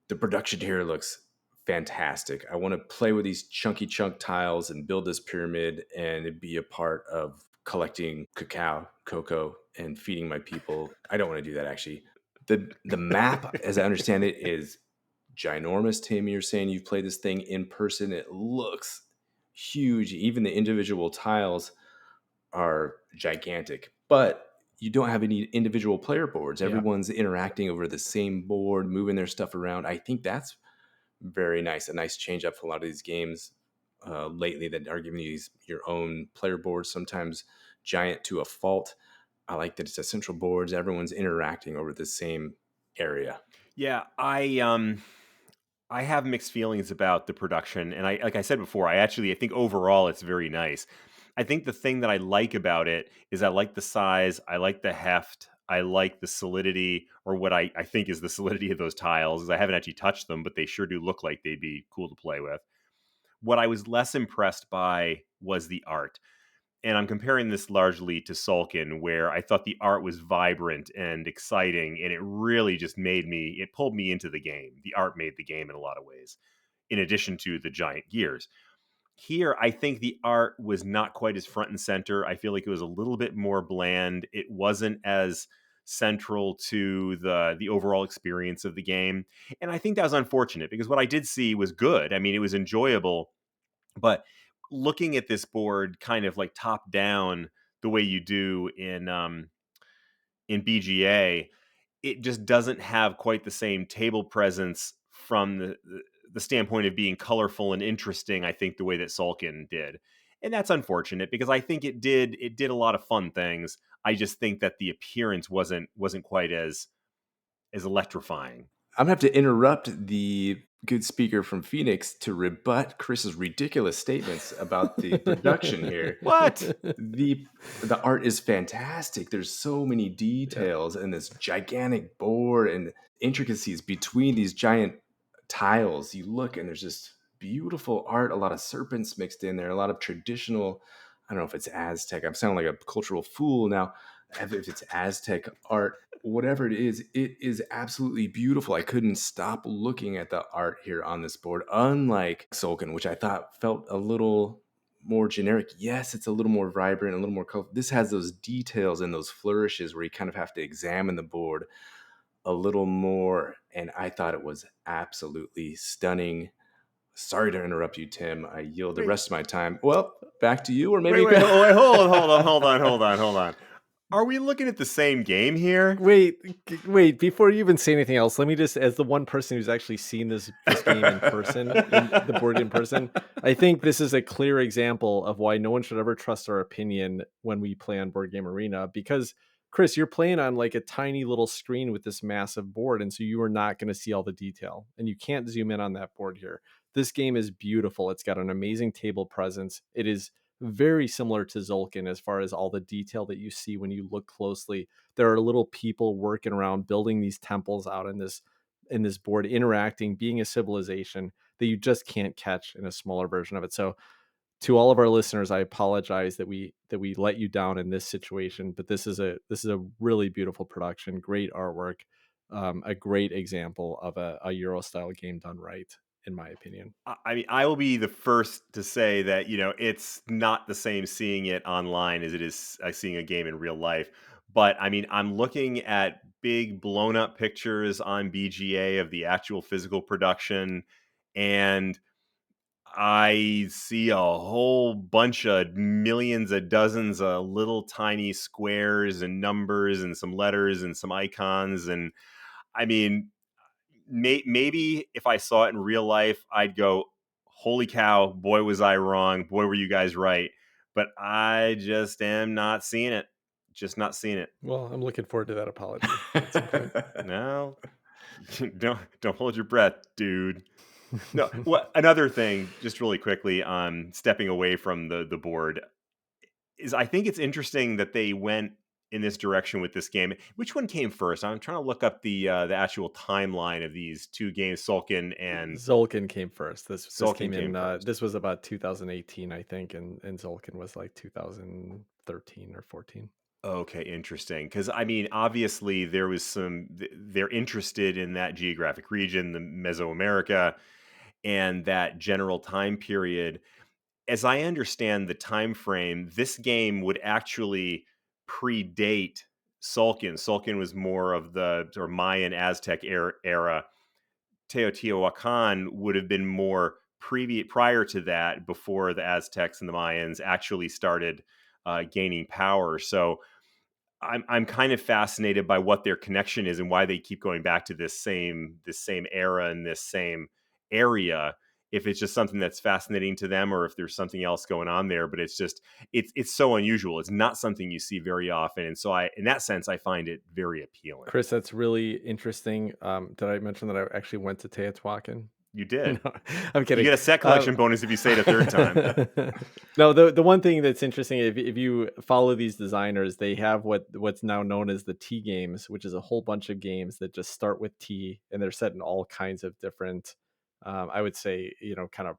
Speaker 3: The production here looks fantastic. I want to play with these chunky chunk tiles and build this pyramid and be a part of collecting cocoa, and feeding my people. I don't want to do that, actually. The map, as I understand it, is ginormous. Tim, you're saying you've played this thing in person. It looks huge. Even the individual tiles are gigantic, but you don't have any individual player boards. Everyone's interacting over the same board, moving their stuff around. I think that's very nice. A nice change up for a lot of these games lately that are giving you your own player boards, sometimes giant to a fault. I like that it's a central boards. Everyone's interacting over the same area.
Speaker 2: Yeah, I have mixed feelings about the production, and like I said before, I think overall it's very nice. I think the thing that I like about it is I like the size, I like the heft, I like the solidity, or what I think is the solidity of those tiles, because I haven't actually touched them, but they sure do look like they'd be cool to play with. What I was less impressed by was the art. And I'm comparing this largely to Sulkin, where I thought the art was vibrant and exciting, and it really just it pulled me into the game. The art made the game in a lot of ways, in addition to the giant gears. Here, I think the art was not quite as front and center. I feel like it was a little bit more bland. It wasn't as central to the overall experience of the game. And I think that was unfortunate, because what I did see was good. I mean, it was enjoyable, but looking at this board kind of like top down the way you do in BGA, it just doesn't have quite the same table presence from the standpoint of being colorful and interesting, I think, the way that Sulkin did. And that's unfortunate, because I think it did a lot of fun things. I just think that the appearance wasn't quite as electrifying.
Speaker 3: I'm going to have to interrupt the good speaker from Phoenix to rebut Chris's ridiculous statements about the production here.
Speaker 2: What?
Speaker 3: The art is fantastic. There's so many details and this gigantic board and intricacies between these giant tiles. You look and there's just beautiful art, a lot of serpents mixed in there, a lot of traditional, I don't know if it's Aztec. I'm sounding like a cultural fool now. If it's Aztec art, whatever it is absolutely beautiful. I couldn't stop looking at the art here on this board, unlike Sulkin, which I thought felt a little more generic. Yes, it's a little more vibrant, a little more colorful. This has those details and those flourishes where you kind of have to examine the board a little more, and I thought it was absolutely stunning. Sorry to interrupt you, Tim. I yield the rest of my time. Well, back to you, or maybe
Speaker 2: Wait, hold on. Are we looking at the same game here?
Speaker 1: Wait, before you even say anything else, let me just, as the one person who's actually seen this game in person, the board in person, I think this is a clear example of why no one should ever trust our opinion when we play on Board Game Arena. Because, Chris, you're playing on like a tiny little screen with this massive board, and so you are not going to see all the detail, and you can't zoom in on that board here. This game is beautiful. It's got an amazing table presence. It is very similar to Tzolk'in as far as all the detail that you see when you look closely. There are little people working around building these temples out in this board, interacting, being a civilization that you just can't catch in a smaller version of it. So to all of our listeners, I apologize that we let you down in this situation, but this is a really beautiful production, great artwork. a great example of a Euro style game done right, in my opinion.
Speaker 2: I mean, I will be the first to say that, it's not the same seeing it online as it is seeing a game in real life. But I mean, I'm looking at big blown up pictures on BGA of the actual physical production, and I see a whole bunch of millions of dozens of little tiny squares and numbers and some letters and some icons. And I mean, maybe if I saw it in real life, I'd go, "Holy cow! Boy, was I wrong! Boy, were you guys right!" But I just am not seeing it. Just not seeing it.
Speaker 1: Well, I'm looking forward to that apology at some point.
Speaker 2: No, don't hold your breath, dude. No, what another thing, just really quickly, stepping away from the board, is I think it's interesting that they went in this direction with this game. Which one came first? I'm trying to look up the actual timeline of these two games, Sulkin and
Speaker 1: Zolkin came first. This
Speaker 2: Sulkin
Speaker 1: came
Speaker 2: came
Speaker 1: in.
Speaker 2: first.
Speaker 1: This was about 2018, I think, and Zolkin was like 2013 or 14.
Speaker 2: Okay, interesting. Because I mean, obviously, there was they're interested in that geographic region, the Mesoamerica, and that general time period. As I understand the time frame, this game would actually predate Sulkin. Sulkin was more of the sort of Mayan Aztec era. Teotihuacan would have been more prior to that, before the Aztecs and the Mayans actually started gaining power. So I'm kind of fascinated by what their connection is and why they keep going back to this same era and this same area. If it's just something that's fascinating to them, or if there's something else going on there, but it's so unusual. It's not something you see very often, and so in that sense, I find it very appealing.
Speaker 1: Chris, that's really interesting. Did I mention that I actually went to Teotihuacan?
Speaker 2: You
Speaker 1: No,
Speaker 2: did.
Speaker 1: I'm
Speaker 2: You
Speaker 1: kidding.
Speaker 2: get a set collection bonus if you say it a third time.
Speaker 1: No, the one thing that's interesting, if you follow these designers, they have what's now known as the T games, which is a whole bunch of games that just start with T, and they're set in all kinds of different, I would say, kind of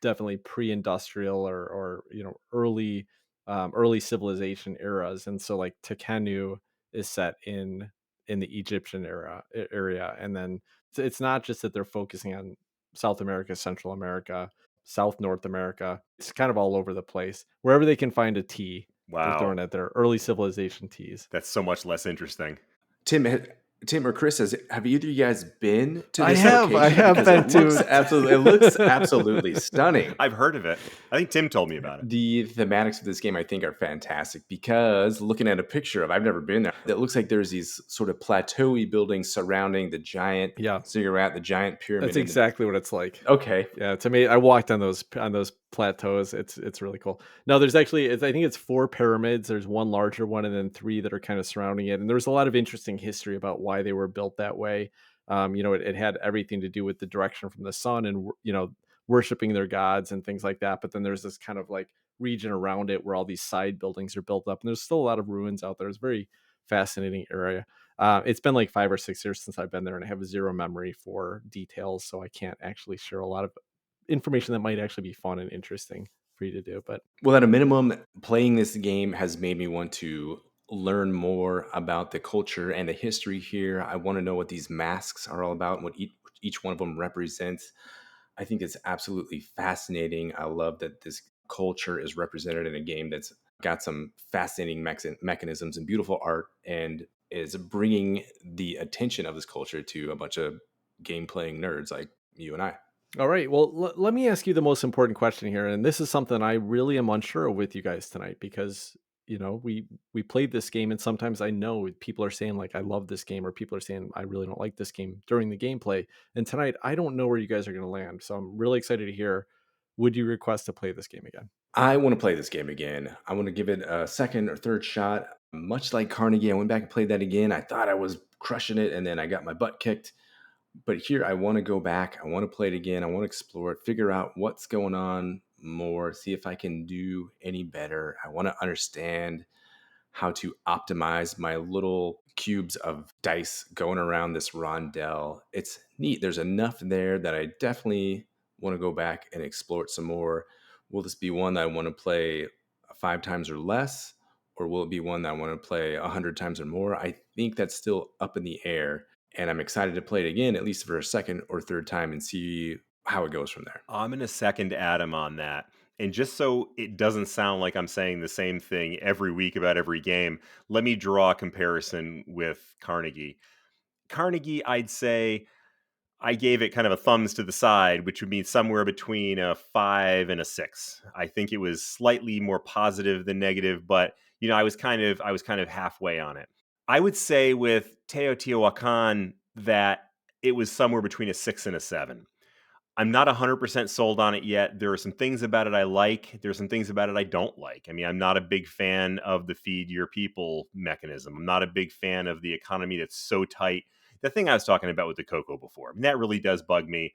Speaker 1: definitely pre-industrial or early civilization eras. And so like Tekhenu is set in the Egyptian area, and then it's not just that they're focusing on South America, Central America, South North America. It's kind of all over the place. Wherever they can find a tea, they're
Speaker 2: Wow,
Speaker 1: throwing at their early civilization teas.
Speaker 2: that's so much less interesting.
Speaker 3: Tim, Tim or Chris, have either of you guys been to
Speaker 1: I
Speaker 3: this
Speaker 1: have
Speaker 3: location? Because
Speaker 1: been
Speaker 3: it looks absolutely stunning.
Speaker 2: I've heard of it. I think Tim told me about it.
Speaker 3: The thematics of this game, I think, are fantastic because looking at a picture I've never been there. It looks like there's these sort of plateauy buildings surrounding the giant
Speaker 1: Yeah,
Speaker 3: ziggurat, the giant pyramid.
Speaker 1: that's exactly what it's like.
Speaker 3: Okay.
Speaker 1: Yeah, to me, I walked on those plateaus. It's really cool. No, there's actually I think it's 4 pyramids. There's one larger one, and then 3 that are kind of surrounding it. And there's a lot of interesting history about why they were built that way. It had everything to do with the direction from the sun, and worshiping their gods and things like that. But then there's this kind of like region around it where all these side buildings are built up, and there's still a lot of ruins out there. It's a very fascinating area. It's been like 5 or 6 years since I've been there, and I have zero memory for details, so I can't actually share a lot of information that might actually be fun and interesting for you to do. But
Speaker 3: Well, at a minimum, playing this game has made me want to learn more about the culture and the history here. I want to know what these masks are all about and what each one of them represents. I think it's absolutely fascinating. I love that this culture is represented in a game that's got some fascinating mechanisms and beautiful art and is bringing the attention of this culture to a bunch of game playing nerds like you and I.
Speaker 1: all right, well, let me ask you the most important question here, and this is something I really am unsure of with you guys tonight, because we played this game, and sometimes I know people are saying like I love this game, or people are saying I really don't like this game during the gameplay. And tonight I don't know where you guys are going to land, so I'm really excited to hear. Would you request to play this game again?
Speaker 3: I want to play this game again. I want to give it a second or third shot. Much like Carnegie, I went back and played that again. I thought I was crushing it, and then I got my butt kicked. But here, I want to go back. I want to play it again. I want to explore it, figure out what's going on more, see if I can do any better. I want to understand how to optimize my little cubes of dice going around this rondel. It's neat. There's enough there that I definitely want to go back and explore it some more. Will this be one that I want to play 5 times or less? or will it be one that I want to play 100 times or more? I think that's still up in the air, and I'm excited to play it again, at least for a second or third time, and see how it goes from there.
Speaker 2: I'm going to second Adam on that. And just so it doesn't sound like I'm saying the same thing every week about every game, let me draw a comparison with Carnegie. Carnegie, I'd say I gave it kind of a thumbs to the side, which would mean somewhere between a 5 and a 6. I think it was slightly more positive than negative, but I was kind of halfway on it. I would say with Teotihuacan that it was somewhere between a 6 and a 7. I'm not 100% sold on it yet. There are some things about it I like. There's some things about it I don't like. I mean, I'm not a big fan of the feed your people mechanism. I'm not a big fan of the economy that's so tight. The thing I was talking about with the cocoa before, I mean, that really does bug me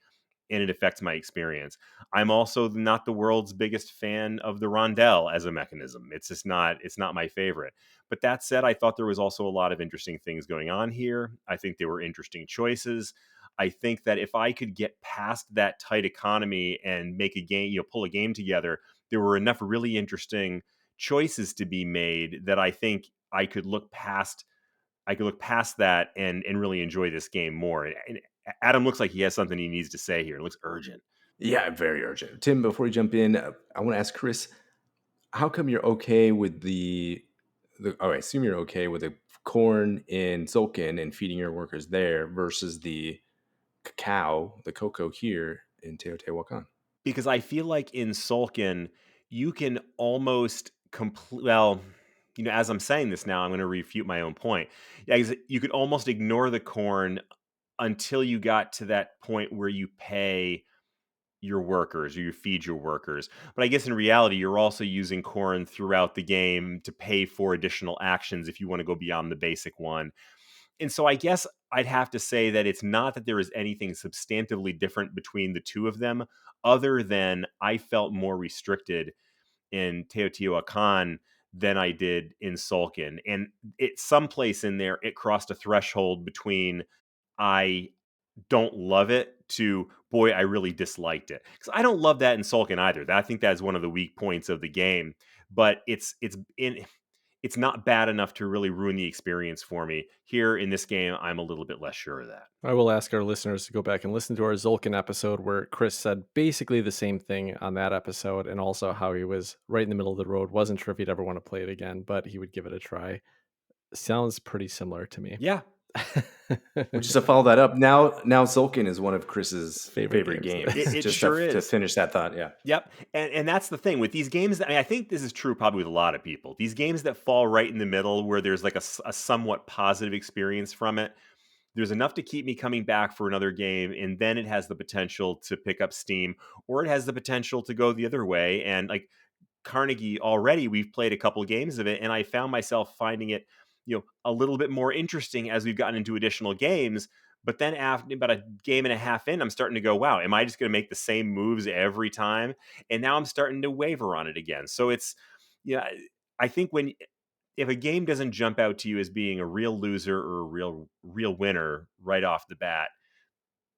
Speaker 2: and it affects my experience. I'm also not the world's biggest fan of the rondelle as a mechanism. It's not my favorite. But that said, I thought there was also a lot of interesting things going on here. I think there were interesting choices. I think that if I could get past that tight economy and make a game, pull a game together, there were enough really interesting choices to be made that I think I could look past that and really enjoy this game more. And Adam looks like he has something he needs to say here. It looks urgent.
Speaker 3: Yeah, very urgent. Tim, before you jump in, I want to ask Chris, how come you're okay with I assume you're okay with the corn in Sulkin and feeding your workers there versus the cocoa here in Teotihuacan?
Speaker 2: Because I feel like in Sulkin, you can almost well, as I'm saying this now, I'm going to refute my own point. Yeah, 'cause you could almost ignore the corn until you got to that point where you pay your workers or you feed your workers. But I guess in reality, you're also using corn throughout the game to pay for additional actions if you want to go beyond the basic one. And so I guess I'd have to say that it's not that there is anything substantively different between the two of them, other than I felt more restricted in Teotihuacan than I did in Sulkin. And it someplace in there, it crossed a threshold between I don't love it to boy, I really disliked it. Because I don't love that in Sulkin either. I think that's one of the weak points of the game. But it's not bad enough to really ruin the experience for me. Here in this game, I'm a little bit less sure of that.
Speaker 1: I will ask our listeners to go back and listen to our Zulkin episode where Chris said basically the same thing on that episode, and also how he was right in the middle of the road. Wasn't sure if he'd ever want to play it again, but he would give it a try. Sounds pretty similar to me.
Speaker 2: Yeah.
Speaker 3: Which is to follow that up. Now Sulkin is one of Chris's favorite
Speaker 1: games.
Speaker 3: games.
Speaker 2: It
Speaker 3: Just
Speaker 2: sure
Speaker 3: to
Speaker 2: is.
Speaker 3: finish that thought, yeah.
Speaker 2: Yep. And that's the thing with these games. I mean, I think this is true probably with a lot of people. These games that fall right in the middle where there's like a somewhat positive experience from it, there's enough to keep me coming back for another game. And then it has the potential to pick up steam, or it has the potential to go the other way. And like Carnegie, already we've played a couple of games of it, and I found myself finding it, a little bit more interesting as we've gotten into additional games. But then after about a game and a half in, I'm starting to go, wow, am I just going to make the same moves every time? And now I'm starting to waver on it again. So yeah, I think if a game doesn't jump out to you as being a real loser or a real winner right off the bat,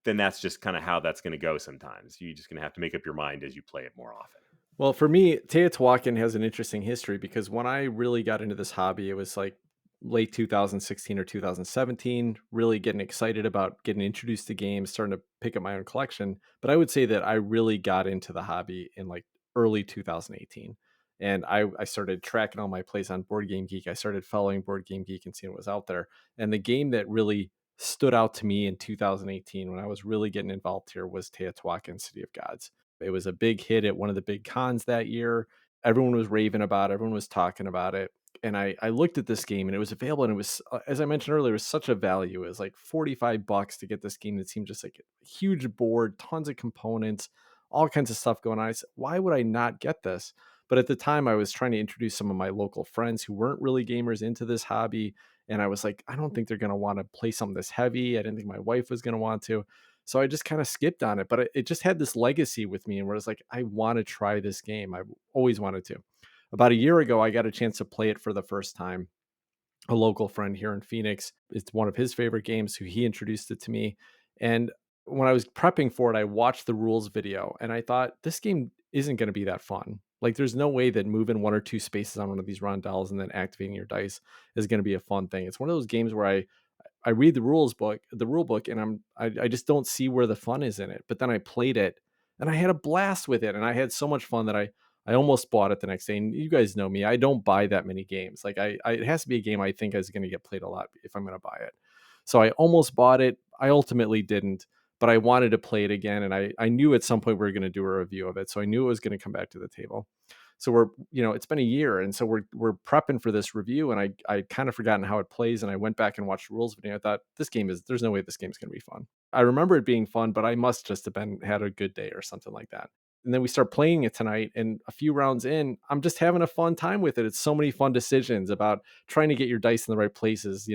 Speaker 2: then that's just kind of how that's going to go sometimes. You're just going to have to make up your mind as you play it more often.
Speaker 1: Well, for me, Teotihuacan has an interesting history because when I really got into this hobby, it was like late 2016 or 2017, really getting excited about getting introduced to games, starting to pick up my own collection. But I would say that I really got into the hobby in like early 2018. And I started tracking all my plays on Board Game Geek. I started following Board Game Geek and seeing what was out there. And the game that really stood out to me in 2018 when I was really getting involved here was Teotihuacan City of Gods. It was a big hit at one of the big cons that year. Everyone was raving about it. Everyone was talking about it. And I looked at this game and it was available, and it was, as I mentioned earlier, it was such a value. It was like $45 to get this game that seemed just like a huge board, tons of components, all kinds of stuff going on. I said, why would I not get this? But at the time I was trying to introduce some of my local friends who weren't really gamers into this hobby. And I was like, I don't think they're going to want to play something this heavy. I didn't think my wife was going to want to. So I just kind of skipped on it, but it just had this legacy with me, and where I was like, I want to try this game. I've always wanted to. About a year ago, I got a chance to play it for the first time. A local friend here in Phoenix, it's one of his favorite games, who he introduced it to me. And when I was prepping for it, I watched the rules video and I thought, this game isn't going to be that fun. Like, there's no way that moving one or two spaces on one of these rondels and then activating your dice is going to be a fun thing. It's one of those games where I read the rule book, and I just don't see where the fun is in it. But then I played it, and I had a blast with it, and I had so much fun that I almost bought it the next day. And you guys know me, I don't buy that many games. Like, it has to be a game I think is going to get played a lot if I'm going to buy it. So I almost bought it. I ultimately didn't, but I wanted to play it again, and I knew at some point we were going to do a review of it, so I knew it was going to come back to the table. So it's been a year, and so we're prepping for this review, and I kind of forgotten how it plays, and I went back and watched the rules video. I thought, there's no way this game's going to be fun. I remember it being fun, but I must just have had a good day or something like that. And then we start playing it tonight, and a few rounds in, I'm just having a fun time with it. It's so many fun decisions about trying to get your dice in the right places,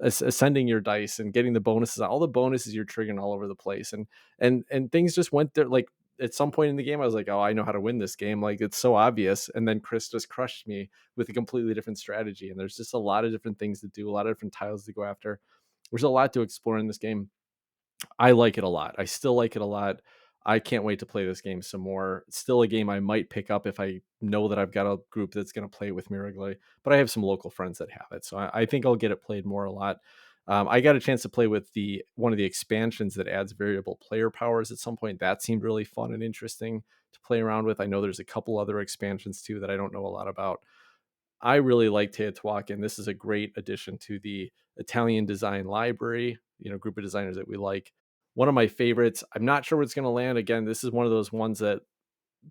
Speaker 1: ascending your dice and getting the bonuses. All the bonuses you're triggering all over the place, and things just went there. Like, at some point in the game, I was like, oh, I know how to win this game. Like, it's so obvious. And then Chris just crushed me with a completely different strategy. And there's just a lot of different things to do, a lot of different tiles to go after. There's a lot to explore in this game. I like it a lot. I still like it a lot. I can't wait to play this game some more. It's still a game I might pick up if I know that I've got a group that's going to play with me regularly. But I have some local friends that have it, so I think I'll get it played more a lot. I got a chance to play with one of the expansions that adds variable player powers at some point. That seemed really fun and interesting to play around with. I know there's a couple other expansions too that I don't know a lot about. I really like Teotihuacan. This is a great addition to the Italian design library, group of designers that we like. One of my favorites. I'm not sure where it's going to land. Again, this is one of those ones that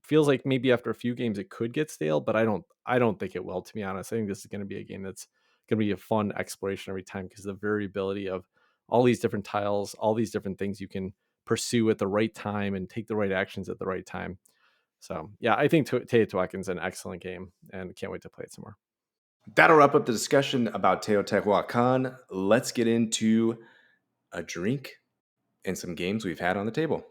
Speaker 1: feels like maybe after a few games it could get stale, but I don't think it will, to be honest. I think this is going to be a game that's going to be a fun exploration every time, because the variability of all these different tiles, all these different things you can pursue at the right time and take the right actions at the right time. So yeah, I think Teotihuacan's an excellent game, and can't wait to play it some more.
Speaker 3: That'll wrap up the discussion about Teotihuacan. Let's get into a drink and some games we've had on the table.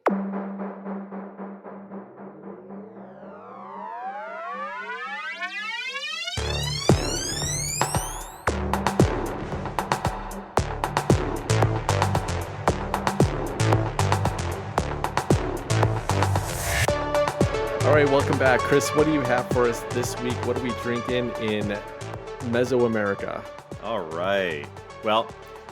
Speaker 1: All right, welcome back. Chris, what do you have for us this week? What are we drinking in Mesoamerica?
Speaker 2: All right. Well,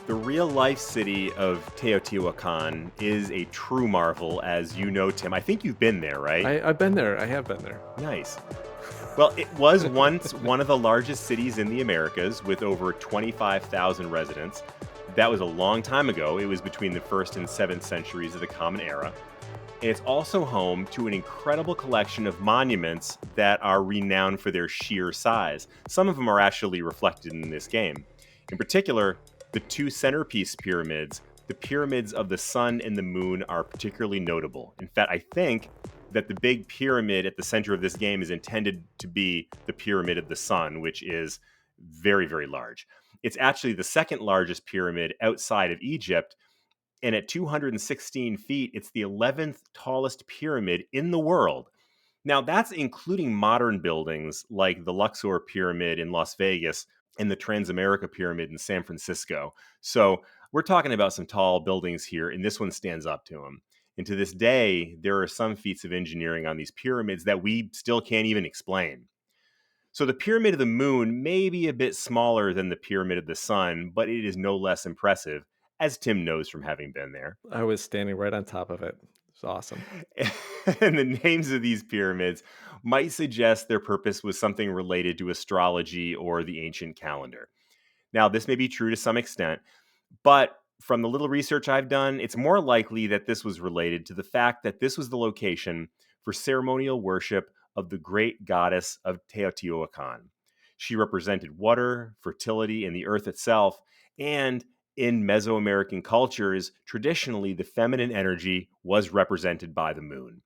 Speaker 2: the real-life city of Teotihuacan is a true marvel, as you know, Tim. I think you've been there, right?
Speaker 1: I've been there. I have been there.
Speaker 2: Nice. Well, it was once one of the largest cities in the Americas with over 25,000 residents. That was a long time ago. It was between the 1st and 7th centuries of the Common Era. And it's also home to an incredible collection of monuments that are renowned for their sheer size. Some of them are actually reflected in this game. In particular, the two centerpiece pyramids, the pyramids of the sun and the moon, are particularly notable. In fact, I think that the big pyramid at the center of this game is intended to be the pyramid of the sun, which is very, very large. It's actually the second largest pyramid outside of Egypt. And at 216 feet, it's the 11th tallest pyramid in the world. Now, that's including modern buildings like the Luxor Pyramid in Las Vegas and the Transamerica Pyramid in San Francisco. So we're talking about some tall buildings here, and this one stands up to them. And to this day, there are some feats of engineering on these pyramids that we still can't even explain. So the Pyramid of the Moon may be a bit smaller than the Pyramid of the Sun, but it is no less impressive, as Tim knows from having been there.
Speaker 1: I was standing right on top of it. It's awesome.
Speaker 2: And the names of these pyramids might suggest their purpose was something related to astrology or the ancient calendar. Now, this may be true to some extent, but from the little research I've done, it's more likely that this was related to the fact that this was the location for ceremonial worship of the great goddess of Teotihuacan. She represented water, fertility, and the earth itself, and in Mesoamerican cultures, traditionally the feminine energy was represented by the moon.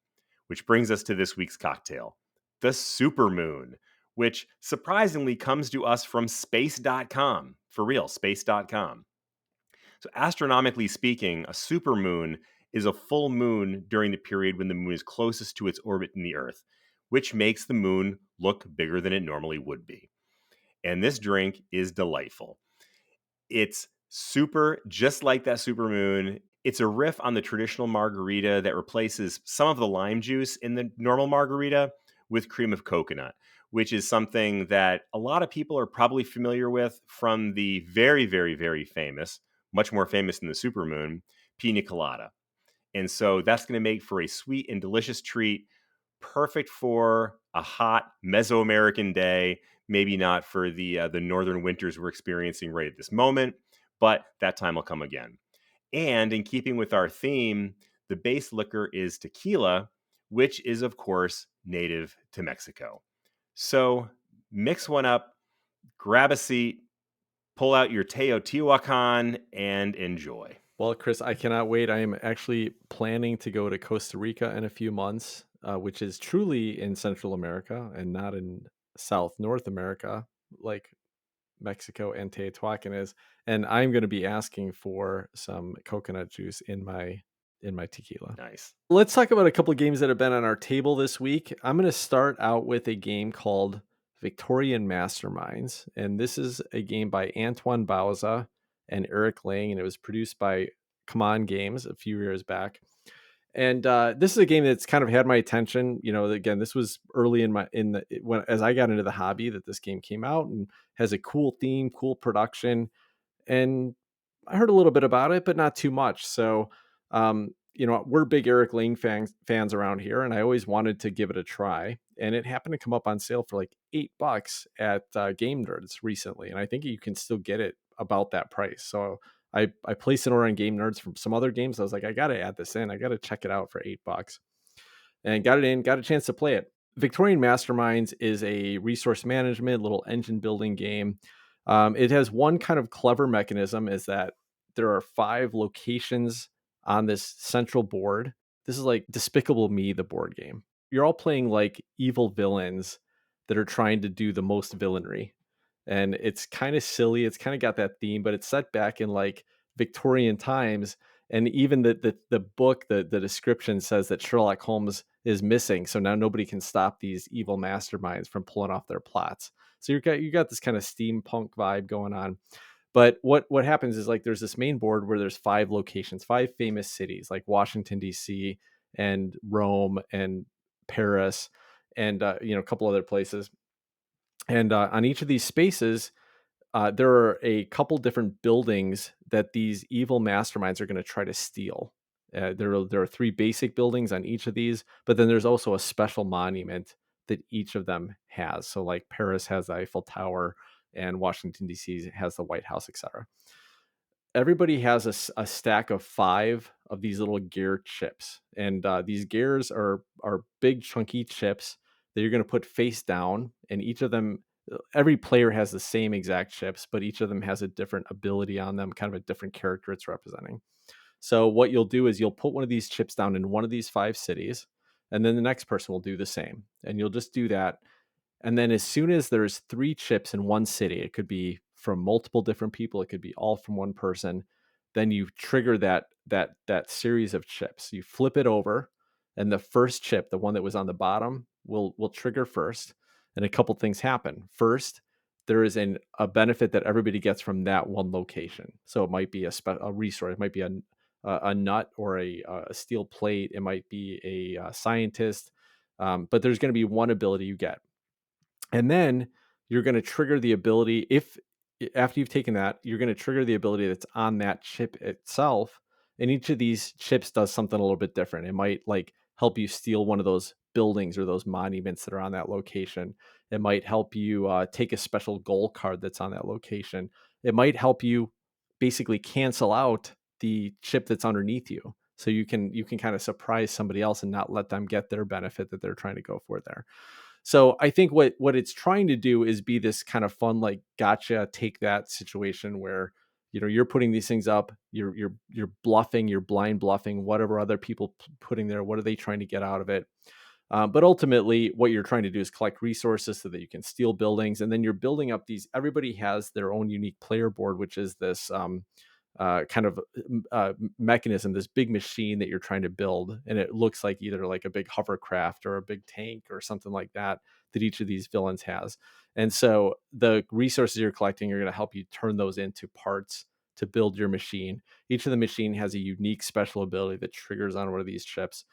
Speaker 2: Which brings us to this week's cocktail, the supermoon, which surprisingly comes to us from space.com. For real, space.com. So astronomically speaking, a supermoon is a full moon during the period when the moon is closest to its orbit in the Earth, which makes the moon look bigger than it normally would be. And this drink is delightful. It's super, just like that supermoon. It's a riff on the traditional margarita that replaces some of the lime juice in the normal margarita with cream of coconut, which is something that a lot of people are probably familiar with from the very, very, very famous, much more famous than the supermoon, pina colada. And so that's going to make for a sweet and delicious treat, perfect for a hot Mesoamerican day. Maybe not for the northern winters we're experiencing right at this moment, but that time will come again. And in keeping with our theme, the base liquor is tequila, which is, of course, native to Mexico. So mix one up, grab a seat, pull out your Teotihuacan, and enjoy.
Speaker 1: Well, Chris, I cannot wait. I am actually planning to go to Costa Rica in a few months, which is truly in Central America and not in North America, like Mexico and Teotihuacan is. And I'm going to be asking for some coconut juice in my tequila.
Speaker 2: Nice.
Speaker 1: Let's talk about a couple of games that have been on our table this week. I'm going to start out with a game called Victorian Masterminds. And this is a game by Antoine Bauza and Eric Lang, and it was produced by Come On Games a few years back. And this is a game that's kind of had my attention. You know, again, this was early as I got into the hobby that this game came out, and has a cool theme, cool production, and I heard a little bit about it, but not too much. So, we're big Eric Lang fans around here, and I always wanted to give it a try. And it happened to come up on sale for like $8 at Game Nerds recently, and I think you can still get it about that price. So I placed an order on Game Nerds from some other games. I was like, I got to add this in. I got to check it out for $8, and got it in. Got a chance to play it. Victorian Masterminds is a resource management little engine building game. It has one kind of clever mechanism, is that there are 5 locations on this central board. This is like Despicable Me, the board game. You're all playing like evil villains that are trying to do the most villainy. And it's kind of silly. It's kind of got that theme, but it's set back in like Victorian times. And even the book, the description says that Sherlock Holmes is missing. So now nobody can stop these evil masterminds from pulling off their plots. So you got this kind of steampunk vibe going on. But what happens is, like, there's this main board where there's 5 locations, 5 famous cities like Washington D.C. and Rome and Paris and a couple other places. And on each of these spaces, there are a couple different buildings that these evil masterminds are going to try to steal. There are 3 basic buildings on each of these, but then there's also a special monument that each of them has. So, like, Paris has the Eiffel Tower, and Washington D.C. has the White House, etc. Everybody has a stack of 5 of these little gear chips, and these gears are big chunky chips that you're going to put face down, and each of them, every player has the same exact chips, but each of them has a different ability on them, kind of a different character it's representing. So what you'll do is you'll put one of these chips down in one of these 5 cities, and then the next person will do the same, and you'll just do that. And then as soon as there's 3 chips in one city, it could be from multiple different people, it could be all from one person, then you trigger that series of chips. You flip it over, and the first chip, the one that was on the bottom, will trigger first, and a couple things happen. First, there is a benefit that everybody gets from that one location. So it might be a resource, it might be a nut or a steel plate, it might be a scientist, but there's going to be one ability you get. And then you're going to trigger the ability, if after you've taken that, you're going to trigger the ability that's on that chip itself. And each of these chips does something a little bit different. It might, like, help you steal one of those buildings or those monuments that are on that location. It might help you take a special goal card that's on that location. It might help you basically cancel out the chip that's underneath you. So you can kind of surprise somebody else and not let them get their benefit that they're trying to go for there. So I think what it's trying to do is be this kind of fun, like, gotcha, take that situation where, you're putting these things up, you're bluffing, you're blind bluffing whatever other people putting there. What are they trying to get out of it? But ultimately, what you're trying to do is collect resources so that you can steal buildings, and then you're building up these. Everybody has their own unique player board, which is this kind of mechanism, this big machine that you're trying to build, and it looks like either like a big hovercraft or a big tank or something like that each of these villains has. And so the resources you're collecting are going to help you turn those into parts to build your machine. Each of the machine has a unique special ability that triggers on one of these chips.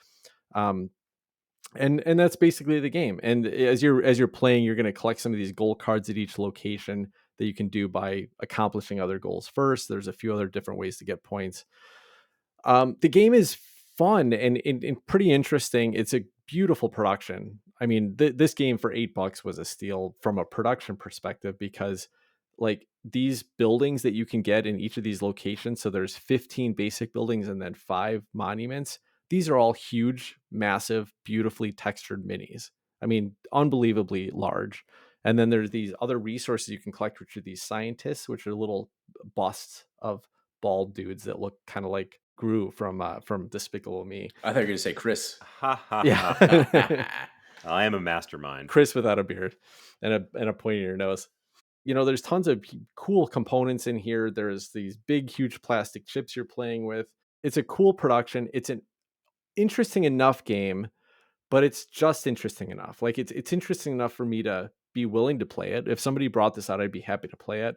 Speaker 1: And that's basically the game. And as you're playing, you're going to collect some of these gold cards at each location that you can do by accomplishing other goals first. There's a few other different ways to get points. The game is fun and pretty interesting. It's a beautiful production. I mean, this game for $8 was a steal from a production perspective, because like these buildings that you can get in each of these locations. So there's 15 basic buildings and then 5 monuments. These are all huge, massive, beautifully textured minis. I mean, unbelievably large. And then there's these other resources you can collect, which are these scientists, which are little busts of bald dudes that look kind of like Gru from Despicable Me.
Speaker 3: I thought you were going to say Chris.
Speaker 2: Ha ha ha.
Speaker 1: Yeah.
Speaker 2: I am a mastermind.
Speaker 1: Chris without a beard and a point in your nose. You know, there's tons of cool components in here. There's these big, huge plastic chips you're playing with. It's a cool production. It's an interesting enough game, but it's just interesting enough. Like it's interesting enough for me to be willing to play it. If somebody brought this out, I'd be happy to play it.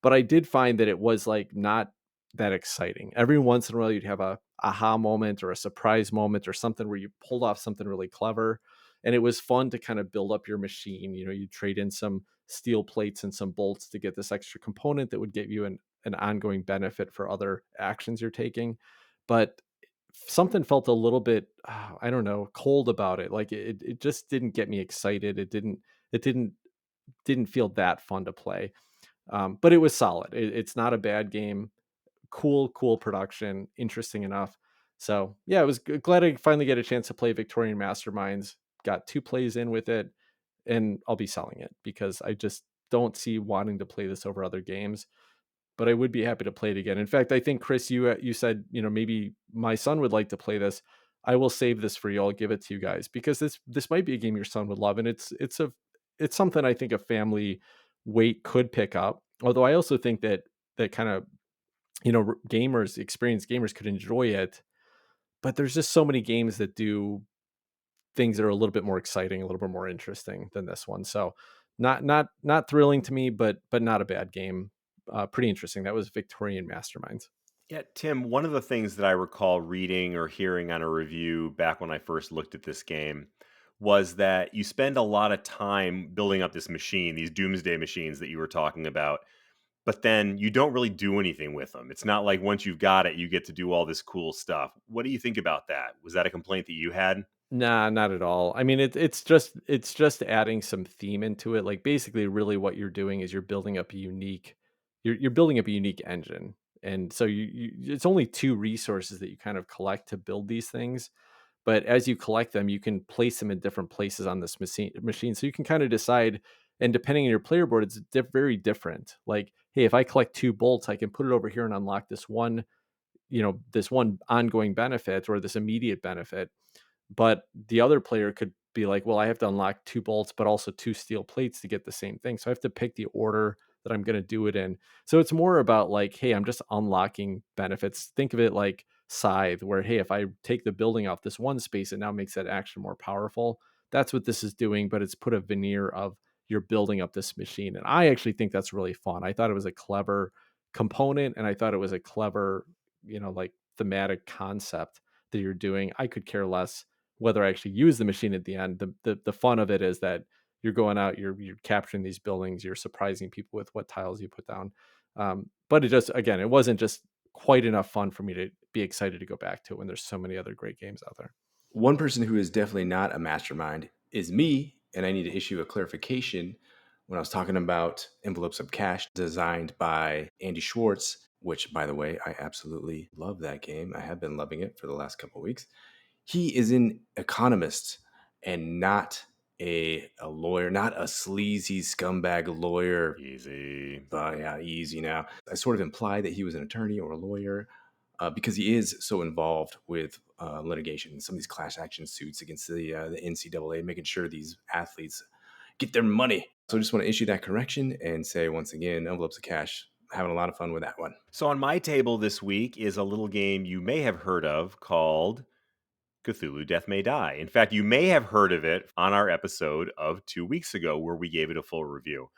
Speaker 1: But I did find that it was like not that exciting. Every once in a while you'd have a aha moment or a surprise moment or something where you pulled off something really clever. And it was fun to kind of build up your machine. You know, you trade in some steel plates and some bolts to get this extra component that would give you an ongoing benefit for other actions you're taking. But something felt a little bit, I don't know, cold about it. Like it just didn't get me excited. It didn't feel that fun to play. But it was solid. It's not a bad game. Cool production, interesting enough. So yeah, I was glad I finally get a chance to play Victorian Masterminds. Got 2 plays in with it, and I'll be selling it because I just don't see wanting to play this over other games. But I would be happy to play it again. In fact, I think Chris, you said, you know, maybe my son would like to play this. I will save this for you. I'll give it to you guys because this might be a game your son would love, and it's something I think a family weight could pick up. Although I also think that kind of, you know, gamers, experienced gamers could enjoy it. But there's just so many games that do things that are a little bit more exciting, a little bit more interesting than this one. So not thrilling to me, but not a bad game. Pretty interesting. That was Victorian Masterminds.
Speaker 2: Yeah, Tim, one of the things that I recall reading or hearing on a review back when I first looked at this game was that you spend a lot of time building up this machine, these doomsday machines that you were talking about, but then you don't really do anything with them. It's not like once you've got it, you get to do all this cool stuff. What do you think about that? Was that a complaint that you had?
Speaker 1: Nah, not at all. I mean, it's just adding some theme into it. Like basically, really, what you're doing is you're building up a unique engine, and so it's only 2 resources that you kind of collect to build these things. But as you collect them, you can place them in different places on this machine. So you can kind of decide, and depending on your player board, it's very different. Like, hey, if I collect 2 bolts, I can put it over here and unlock this one ongoing benefit or this immediate benefit. But the other player could be like, well, I have to unlock 2 bolts, but also 2 steel plates to get the same thing. So I have to pick the order that I'm going to do it in. So it's more about like, hey, I'm just unlocking benefits. Think of it like Scythe, where, hey, if I take the building off this one space, it now makes that action more powerful. That's what this is doing, but it's put a veneer of you're building up this machine. And I actually think that's really fun. I thought it was a clever component, and I thought it was a clever, like thematic concept that you're doing. I could care less whether I actually use the machine at the end. The fun of it is that you're going out, you're capturing these buildings, you're surprising people with what tiles you put down. But it wasn't just quite enough fun for me to be excited to go back to it when there's so many other great games out there.
Speaker 3: One person who is definitely not a mastermind is me, and I need to issue a clarification. When I was talking about Envelopes of Cash, designed by Andy Schwartz, which, by the way, I absolutely love that game. I have been loving it for the last couple of weeks. He is an economist and not a lawyer, not a sleazy scumbag lawyer.
Speaker 2: Easy.
Speaker 3: But yeah, easy now. I sort of implied that he was an attorney or a lawyer because he is so involved with litigation, some of these class action suits against the NCAA, making sure these athletes get their money. So I just want to issue that correction and say once again, Envelopes of Cash, having a lot of fun with that one.
Speaker 2: So on my table this week is a little game you may have heard of called Cthulhu Death May Die. In fact, you may have heard of it on our episode of 2 weeks ago where we gave it a full review.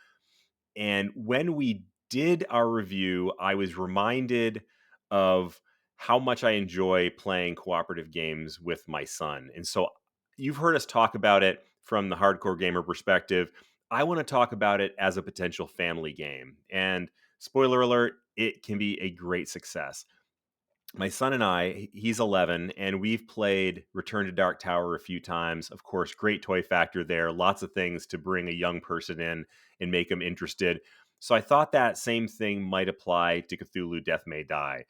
Speaker 2: And when we did our review, I was reminded of how much I enjoy playing cooperative games with my son. And so you've heard us talk about it from the hardcore gamer perspective. I want to talk about it as a potential family game. And spoiler alert, it can be a great success. My son and I, he's 11, and we've played Return to Dark Tower a few times. Of course, great toy factor there. Lots of things to bring a young person in and make them interested. So I thought that same thing might apply to Cthulhu Death May Die.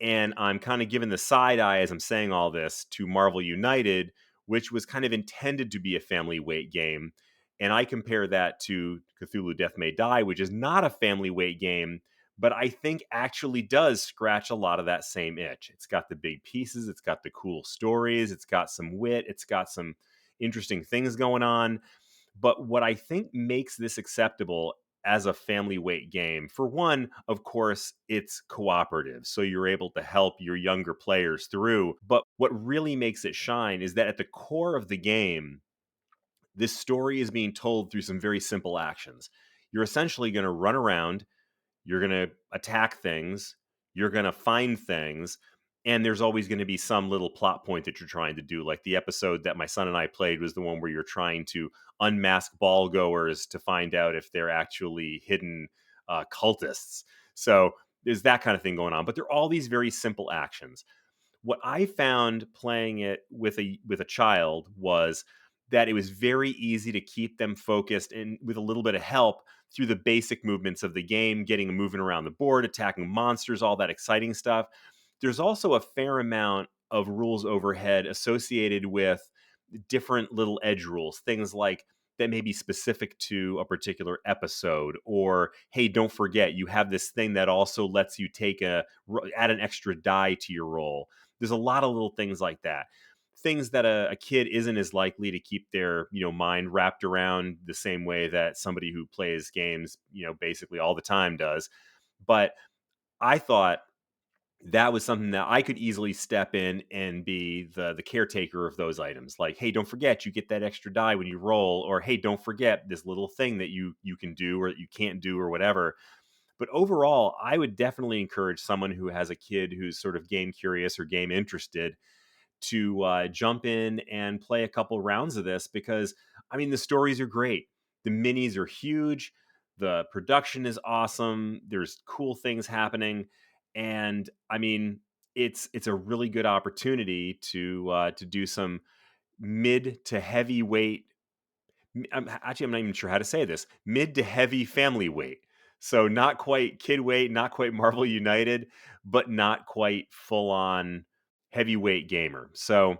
Speaker 2: And I'm kind of giving the side eye as I'm saying all this to Marvel United, which was kind of intended to be a family weight game. And I compare that to Cthulhu Death May Die, which is not a family weight game, but I think actually does scratch a lot of that same itch. It's got the big pieces, it's got the cool stories, it's got some wit, it's got some interesting things going on. But what I think makes this acceptable as a family weight game, for one, of course, it's cooperative. So you're able to help your younger players through. But what really makes it shine is that at the core of the game, this story is being told through some very simple actions. You're essentially going to run around, you're going to attack things, you're going to find things, and there's always going to be some little plot point that you're trying to do. Like the episode that my son and I played was the one where you're trying to unmask ball goers to find out if they're actually hidden cultists. So there's that kind of thing going on. But there are all these very simple actions. What I found playing it with a child was that it was very easy to keep them focused and with a little bit of help through the basic movements of the game, getting them moving around the board, attacking monsters, all that exciting stuff. There's also a fair amount of rules overhead associated with different little edge rules, things like that may be specific to a particular episode, or hey, don't forget you have this thing that also lets you add an extra die to your roll. There's a lot of little things like that, things that a kid isn't as likely to keep their mind wrapped around the same way that somebody who plays games basically all the time does. But I thought that was something that I could easily step in and be the caretaker of those items. Like, hey, don't forget you get that extra die when you roll, or hey, don't forget this little thing that you can do or you can't do or whatever. But overall, I would definitely encourage someone who has a kid who's sort of game curious or game interested to jump in and play a couple rounds of this, because I mean the stories are great, the minis are huge, the production is awesome, there's cool things happening, and I mean it's a really good opportunity to do some mid to heavyweight. I'm not even sure how to say this. Mid to heavy family weight. So not quite kid weight, not quite Marvel United, but not quite full on heavyweight gamer. So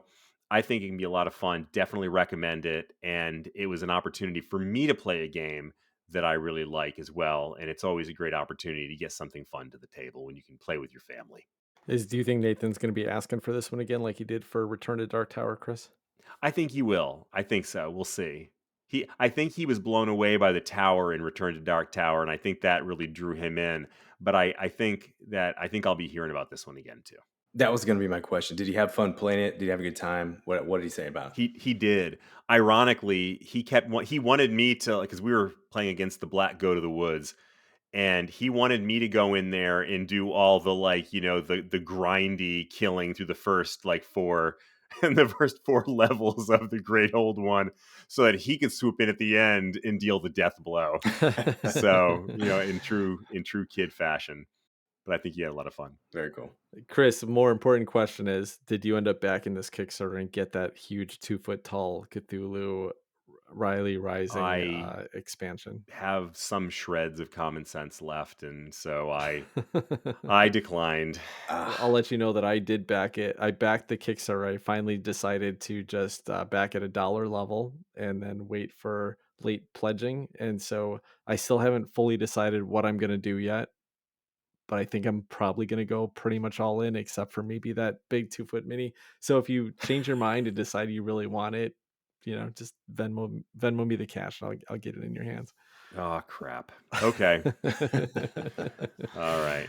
Speaker 2: I think it can be a lot of fun. Definitely recommend it. And it was an opportunity for me to play a game that I really like as well. And it's always a great opportunity to get something fun to the table when you can play with your family.
Speaker 1: Do you think Nathan's going to be asking for this one again, like he did for Return to Dark Tower, Chris?
Speaker 2: I think he will. I think so. We'll see. I think he was blown away by the tower in Return to Dark Tower, and I think that really drew him in. But I think I'll be hearing about this one again too.
Speaker 3: That was going to be my question. Did he have fun playing it? Did he have a good time? What did he say about it?
Speaker 2: He did. Ironically, he wanted me to, because we were playing against the Black Goat of the Woods, and he wanted me to go in there and do all the the grindy killing through the first four and the first four levels of the Great Old One, so that he could swoop in at the end and deal the death blow. So in true kid fashion. But I think he had a lot of fun.
Speaker 3: Very cool.
Speaker 1: Chris, a more important question is, did you end up backing this Kickstarter and get that huge 2-foot tall Cthulhu Riley Rising expansion?
Speaker 2: Have some shreds of common sense left, and so I declined.
Speaker 1: I'll let you know that I did back it. I backed the Kickstarter. I finally decided to just back at $1 level and then wait for late pledging. And so I still haven't fully decided what I'm going to do yet, but I think I'm probably going to go pretty much all in, except for maybe that big 2-foot mini. So if you change your mind and decide you really want it, just Venmo me the cash and I'll get it in your hands.
Speaker 2: Oh, crap. Okay. All right.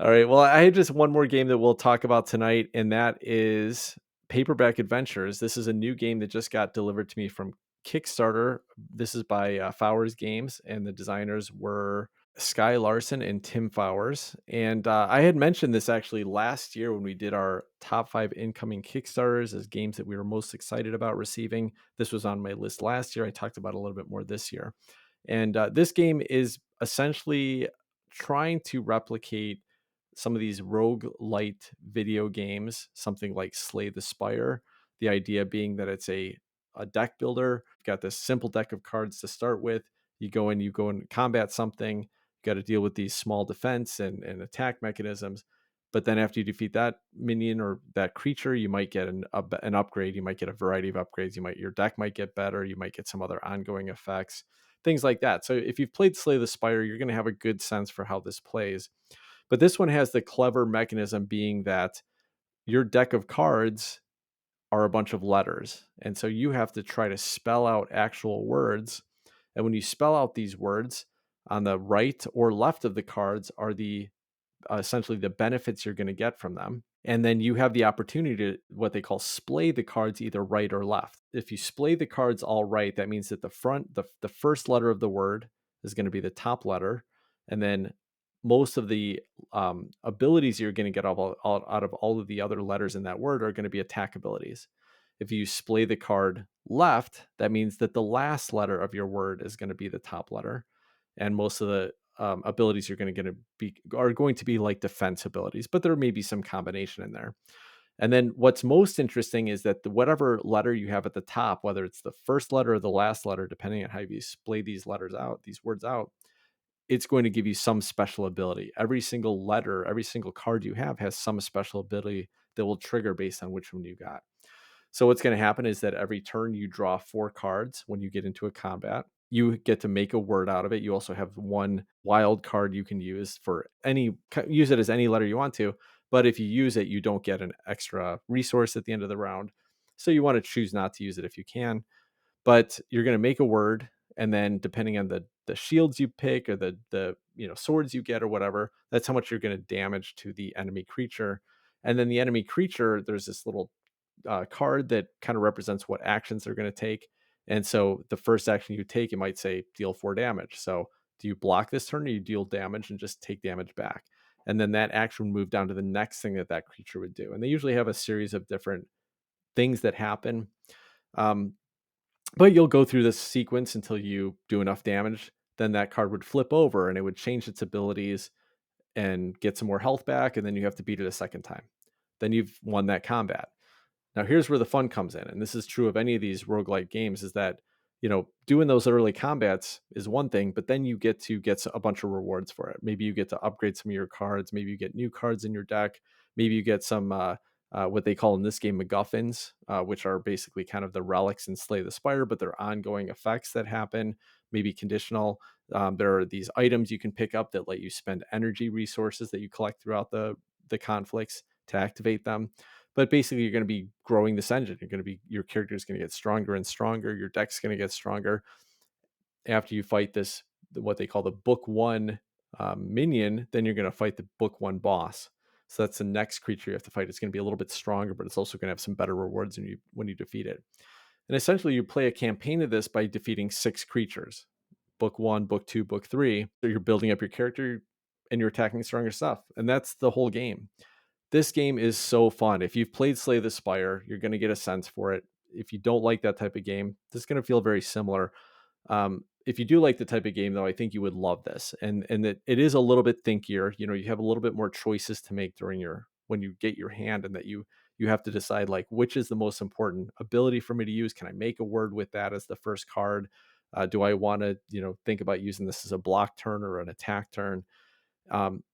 Speaker 1: All right. Well, I have just one more game that we'll talk about tonight, and that is Paperback Adventures. This is a new game that just got delivered to me from Kickstarter. This is by Fowers Games, and the designers were Sky Larson and Tim Fowers. And I had mentioned this actually last year when we did our top 5 incoming Kickstarters as games that we were most excited about receiving. This was on my list last year. I talked about it a little bit more this year. And this game is essentially trying to replicate some of these roguelite video games, something like Slay the Spire. The idea being that it's a deck builder. You've got this simple deck of cards to start with. You go and combat something. You got to deal with these small defense and attack mechanisms. But then after you defeat that minion or that creature, you might get an upgrade. You might get a variety of upgrades. Your deck might get better. You might get some other ongoing effects, things like that. So if you've played Slay the Spire, you're going to have a good sense for how this plays. But this one has the clever mechanism being that your deck of cards are a bunch of letters. And so you have to try to spell out actual words. And when you spell out these words, on the right or left of the cards are the essentially the benefits you're going to get from them. And then you have the opportunity to what they call splay the cards either right or left. If you splay the cards all right, that means that the first letter of the word is going to be the top letter. And then most of the abilities you're going to get out of all of the other letters in that word are going to be attack abilities. If you splay the card left, that means that the last letter of your word is going to be the top letter. And most of the abilities you're going to be like defense abilities, but there may be some combination in there. And then what's most interesting is that whatever letter you have at the top, whether it's the first letter or the last letter, depending on how you splay these words out, it's going to give you some special ability. Every single letter, every single card you have has some special ability that will trigger based on which one you got. So what's going to happen is that every turn you draw 4 cards when you get into a combat. You get to make a word out of it. You also have one wild card you can use use it as any letter you want to. But if you use it, you don't get an extra resource at the end of the round. So you want to choose not to use it if you can. But you're going to make a word, and then depending on the shields you pick or the swords you get or whatever, that's how much you're going to damage to the enemy creature. And then the enemy creature, there's this little card that kind of represents what actions they're going to take. And so the first action you take, it might say deal 4 damage. So do you block this turn or you deal damage and just take damage back? And then that action would move down to the next thing that creature would do. And they usually have a series of different things that happen. But you'll go through this sequence until you do enough damage. Then that card would flip over and it would change its abilities and get some more health back. And then you have to beat it a second time. Then you've won that combat. Now, here's where the fun comes in, and this is true of any of these roguelike games, is that, doing those early combats is one thing, but then you get a bunch of rewards for it. Maybe you get to upgrade some of your cards. Maybe you get new cards in your deck. Maybe you get some, what they call in this game, MacGuffins, which are basically kind of the relics in Slay the Spire, but they're ongoing effects that happen, maybe conditional. There are these items you can pick up that let you spend energy resources that you collect throughout the conflicts to activate them. But basically, you're going to be growing this engine. Your character is going to get stronger and stronger. Your deck's going to get stronger after you fight what they call the book 1 minion. Then you're going to fight the book 1 boss. So that's the next creature you have to fight. It's going to be a little bit stronger, but it's also going to have some better rewards when you defeat it. And essentially, you play a campaign of this by defeating 6 creatures: book 1, book 2, book 3. So you're building up your character and you're attacking stronger stuff. And that's the whole game. This game is so fun. If you've played Slay the Spire, you're going to get a sense for it. If you don't like that type of game, this is going to feel very similar. If you do like the type of game, though, I think you would love this. And it is a little bit thinkier. You have a little bit more choices to make when you get your hand, and that you have to decide like which is the most important ability for me to use. Can I make a word with that as the first card? Do I want to think about using this as a block turn or an attack turn?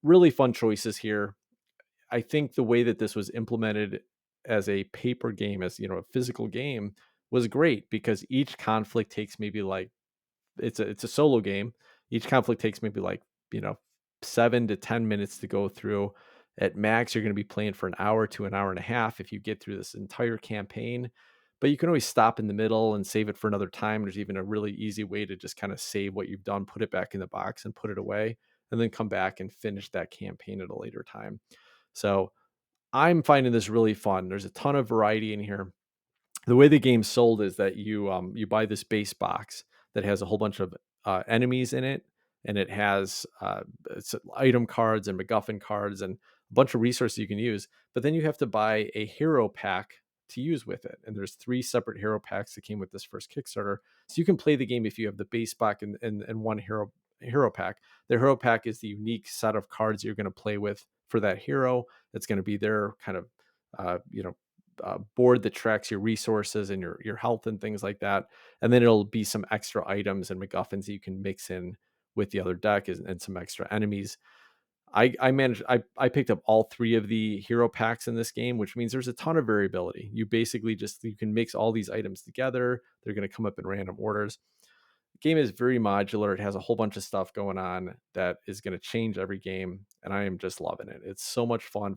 Speaker 1: Really fun choices here. I think the way that this was implemented as a paper game, as a physical game, was great because each conflict takes maybe like it's a solo game. Each conflict takes maybe like 7 to 10 minutes to go through. At max, you're going to be playing for an hour to an hour and a half if you get through this entire campaign. But you can always stop in the middle and save it for another time. There's even a really easy way to just kind of save what you've done, put it back in the box and put it away, and then come back and finish that campaign at a later time. So I'm finding this really fun. There's a ton of variety in here. The way the game's sold is that you buy this base box that has a whole bunch of enemies in it, and it has it's item cards and MacGuffin cards and a bunch of resources you can use. But then you have to buy a hero pack to use with it. And there's 3 separate hero packs that came with this first Kickstarter. So you can play the game if you have the base pack and one hero pack. The hero pack is the unique set of cards you're going to play with for that hero. That's going to be their kind of board that tracks your resources and your health and things like that. And then it'll be some extra items and MacGuffins that you can mix in with the other deck and some extra enemies. I picked up all 3 of the hero packs in this game, which means there's a ton of variability. You basically you can mix all these items together. They're going to come up in random orders. The game is very modular. It has a whole bunch of stuff going on that is going to change every game, and I am just loving it. It's so much fun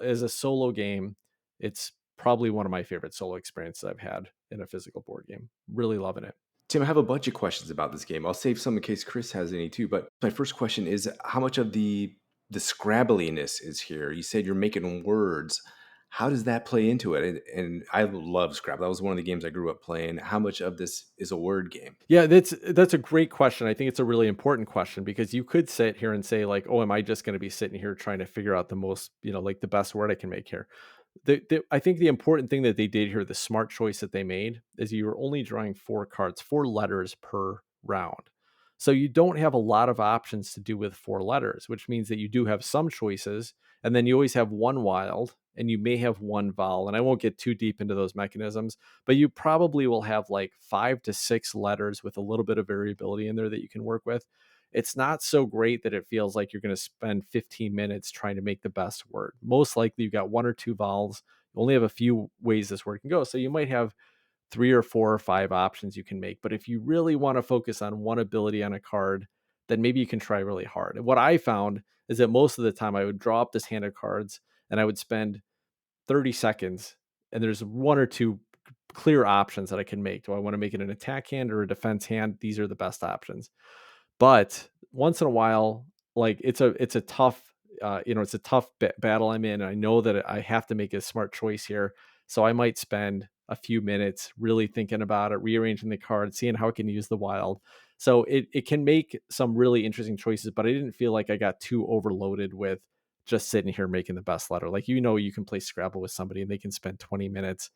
Speaker 1: as a solo game. It's probably one of my favorite solo experiences I've had in a physical board game. Really loving it.
Speaker 3: Tim, I have a bunch of questions about this game. I'll save some in case Chris has any too. But my first question is, how much of the scrabbliness is here? You said you're making words. How does that play into it? And I love Scrabble. That was one of the games I grew up playing. How much of this is a word game?
Speaker 1: Yeah, that's a great question. I think it's a really important question because you could sit here and say like, "Oh, am I just going to be sitting here trying to figure out the most, like the best word I can make here?" I think the important thing that they did here, the smart choice that they made, is you were only drawing 4 cards, 4 letters per round. So you don't have a lot of options to do with 4 letters, which means that you do have some choices, and then you always have one wild, and you may have one vowel. And I won't get too deep into those mechanisms, but you probably will have like 5 to 6 letters with a little bit of variability in there that you can work with. It's not so great that it feels like you're going to spend 15 minutes trying to make the best word. Most likely you've got 1 or 2 vowels. You only have a few ways this word can go. So you might have 3 or 4 or 5 options you can make. But if you really want to focus on one ability on a card, then maybe you can try really hard. And what I found is that most of the time I would draw up this hand of cards and I would spend 30 seconds and there's 1 or 2 clear options that I can make. Do I want to make it an attack hand or a defense hand? These are the best options. But once in a while, like it's a tough, it's a tough battle I'm in. I know that I have to make a smart choice here. So I might spend a few minutes really thinking about it, rearranging the cards, seeing how I can use the wild. So it can make some really interesting choices, but I didn't feel like I got too overloaded with just sitting here making the best letter. Like, you can play Scrabble with somebody and they can spend 20 minutes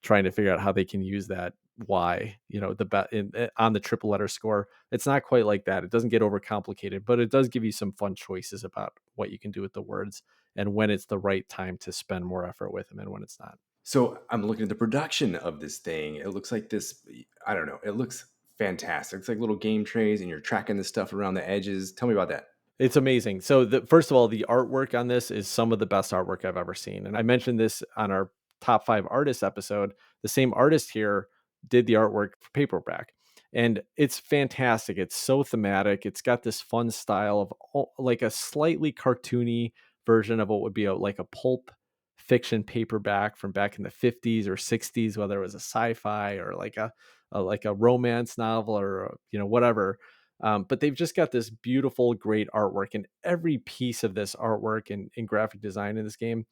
Speaker 1: trying to figure out how they can use that Y, the bet on the triple letter score. It's not quite like that. It doesn't get overcomplicated, but it does give you some fun choices about what you can do with the words and when it's the right time to spend more effort with them and when it's not.
Speaker 3: So I'm looking at the production of this thing. It looks like this, I don't know, it looks fantastic. It's like little game trays and you're tracking this stuff around the edges. Tell me about that.
Speaker 1: It's amazing. So first of all, the artwork on this is some of the best artwork I've ever seen. And I mentioned this on our top 5 artists episode. The same artist here did the artwork for Paperback. And it's fantastic. It's so thematic. It's got this fun style of like a slightly cartoony version of what would be like a pulp fiction paperback from back in the 50s or 60s, whether it was a sci-fi or like a romance novel or whatever. But they've just got this beautiful, great artwork, and every piece of this artwork and graphic design in this game,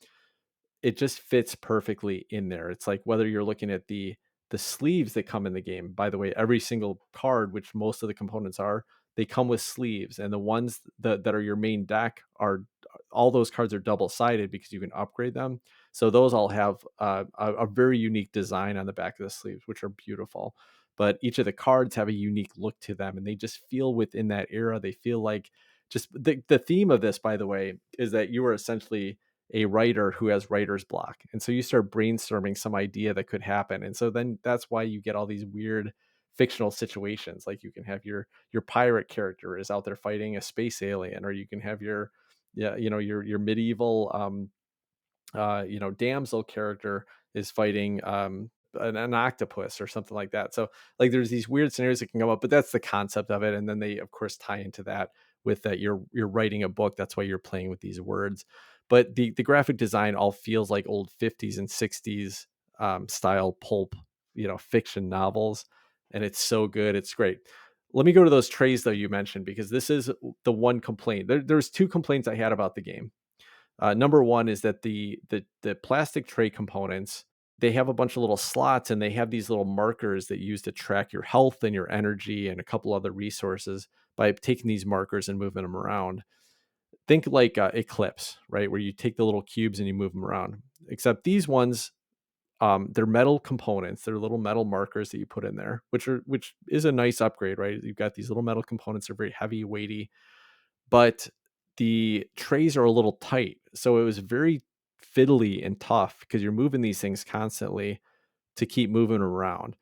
Speaker 1: it just fits perfectly in there. It's like whether you're looking at the sleeves that come in the game. By the way, every single card, which most of the components are, they come with sleeves, and the ones that are your main deck are all those cards are double sided because you can upgrade them. So those all have a very unique design on the back of the sleeves, which are beautiful. But each of the cards have a unique look to them, and they just feel within that era. They feel like just the theme of this, by the way, is that you are essentially a writer who has writer's block. And so you start brainstorming some idea that could happen. And so then that's why you get all these weird fictional situations. Like you can have your pirate character is out there fighting a space alien, or you can have your medieval damsel character is fighting an octopus or something like that. So like there's these weird scenarios that can come up, but that's the concept of it. And then they of course tie into that with that you're writing a book. That's why you're playing with these words. But the graphic design all feels like old 50s and 60s style pulp, fiction novels. And it's so good. It's great. Let me go to those trays though you mentioned, because this is the one complaint. There's 2 complaints I had about the game. Number one is that the plastic tray components, they have a bunch of little slots and they have these little markers that you use to track your health and your energy and a couple other resources. by taking these markers and moving them around. Think like Eclipse, right? Where you take the little cubes and you move them around. Except these ones, they're metal components. They're little metal markers that you put in there, which is a nice upgrade, right? You've got these little metal components. They're very heavy, weighty, but the trays are a little tight. So it was very fiddly and tough because you're moving these things constantly to keep moving around.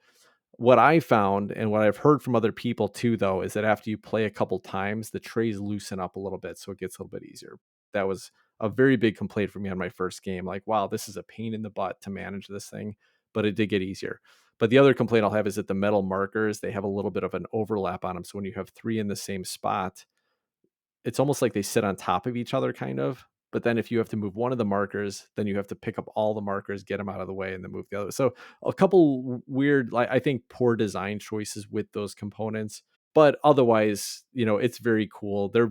Speaker 1: What I found and what I've heard from other people too, though, is that after you play a couple times, the trays loosen up a little bit. So it gets a little bit easier. That was a very big complaint for me on my first game. Like, wow, this is a pain in the butt to manage this thing, but it did get easier. But the other complaint I'll have is that the metal markers, they have a little bit of an overlap on them. So when you have 3 in the same spot, it's almost like they sit on top of each other kind of. But then if you have to move one of the markers, then you have to pick up all the markers, get them out of the way, and then move the other. So a couple weird, like, I think poor design choices with those components. But otherwise, it's very cool. They're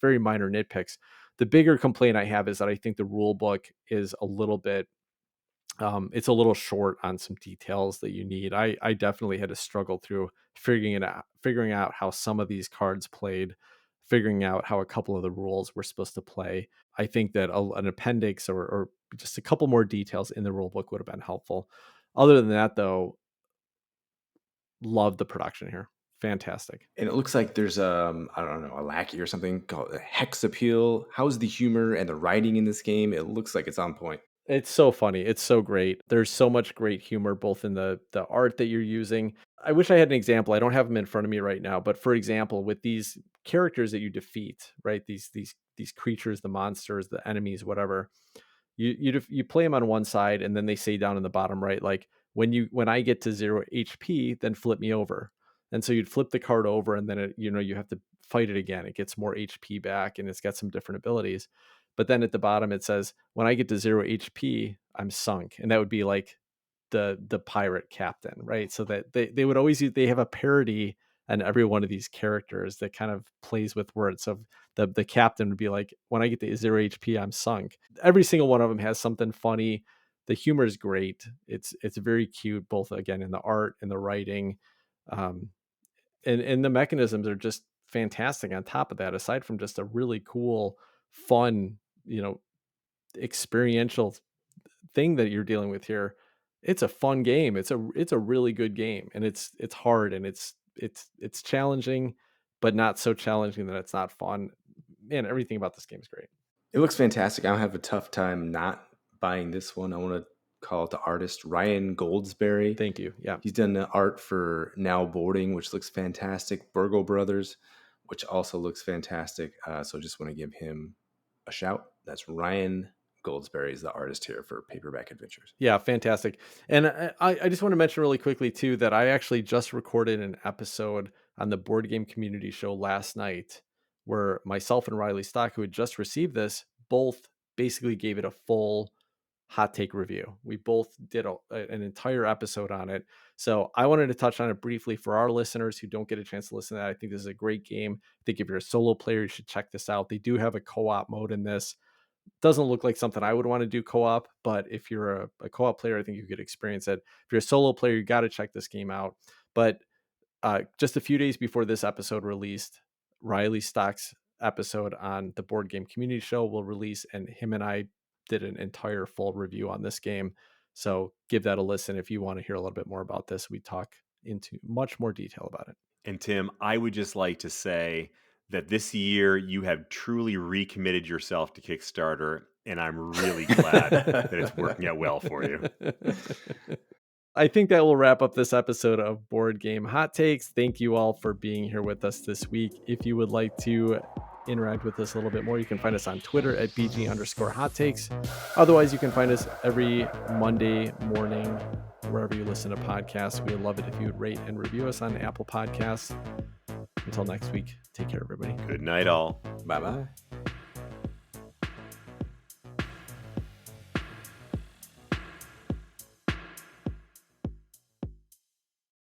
Speaker 1: very minor nitpicks. The bigger complaint I have is that I think the rule book is a little bit, it's a little short on some details that you need. I definitely had to struggle through figuring out how some of these cards played, figuring out how a couple of the rules were supposed to play. I think that an appendix or just a couple more details in the rule book would have been helpful. Other than that, though, love the production here. Fantastic.
Speaker 3: And it looks like there's I don't know, a lackey or something called a hex appeal. How's the humor and the writing in this game? It looks like it's on point.
Speaker 1: It's so funny. It's so great. There's so much great humor both in the art that you're using. I wish I had an example. I don't have them in front of me right now, but for example, with these characters that you defeat, right? These creatures, the monsters, the enemies, whatever. You play them on one side and then they say down in the bottom right, like when I get to 0 HP, then flip me over. And so you'd flip the card over and then you have to fight it again. It gets more HP back and it's got some different abilities. But then at the bottom it says, when I get to 0 HP, I'm sunk. And that would be like the pirate captain, right? So that they would always they have a parody on every one of these characters that kind of plays with words. So the captain would be like, when I get to 0 HP, I'm sunk. Every single one of them has something funny. The humor is great. It's very cute, both again in the art and the writing. And the mechanisms are just fantastic on top of that, aside from just a really cool, fun, experiential thing that you're dealing with here. It's a fun game. It's a really good game, and it's hard and it's challenging, but not so challenging that it's not fun. Man, everything about this game is great.
Speaker 3: It looks fantastic. I don't have a tough time not buying this one. I want to call it the artist Ryan Goldsberry.
Speaker 1: Thank you. Yeah.
Speaker 3: He's done the art for Now Boarding, which looks fantastic. Burgle Brothers, which also looks fantastic. So just want to give him a shout. That's Ryan Goldsberry is the artist here for Paperback Adventures.
Speaker 1: Yeah, fantastic. And I just want to mention really quickly too that I actually just recorded an episode on the Board Game Community Show last night where myself and Riley Stock, who had just received this, both basically gave it a full hot take review. We both did an entire episode on it. So I wanted to touch on it briefly for our listeners who don't get a chance to listen to that. I think this is a great game. I think if you're a solo player, you should check this out. They do have a co-op mode in this. Doesn't look like something I would want to do co-op, but if you're a co-op player, I think you could experience it. If you're a solo player, you got to check this game out. But just a few days before this episode released, Riley Stock's episode on the Board Game Community Show will release, and him and I did an entire full review on this game. So give that a listen if you want to hear a little bit more about this. We talk into much more detail about it.
Speaker 2: And Tim, I would just like to say that this year you have truly recommitted yourself to Kickstarter, and I'm really glad that it's working out well for you.
Speaker 1: I think that will wrap up this episode of Board Game Hot Takes. Thank you all for being here with us this week. If you would like to interact with us a little bit more, you can find us on Twitter at BG_Hot Takes. Otherwise, you can find us every Monday morning, wherever you listen to podcasts. We would love it if you would rate and review us on Apple Podcasts. Until next week, take care, everybody.
Speaker 2: Good night, all.
Speaker 3: Bye-bye.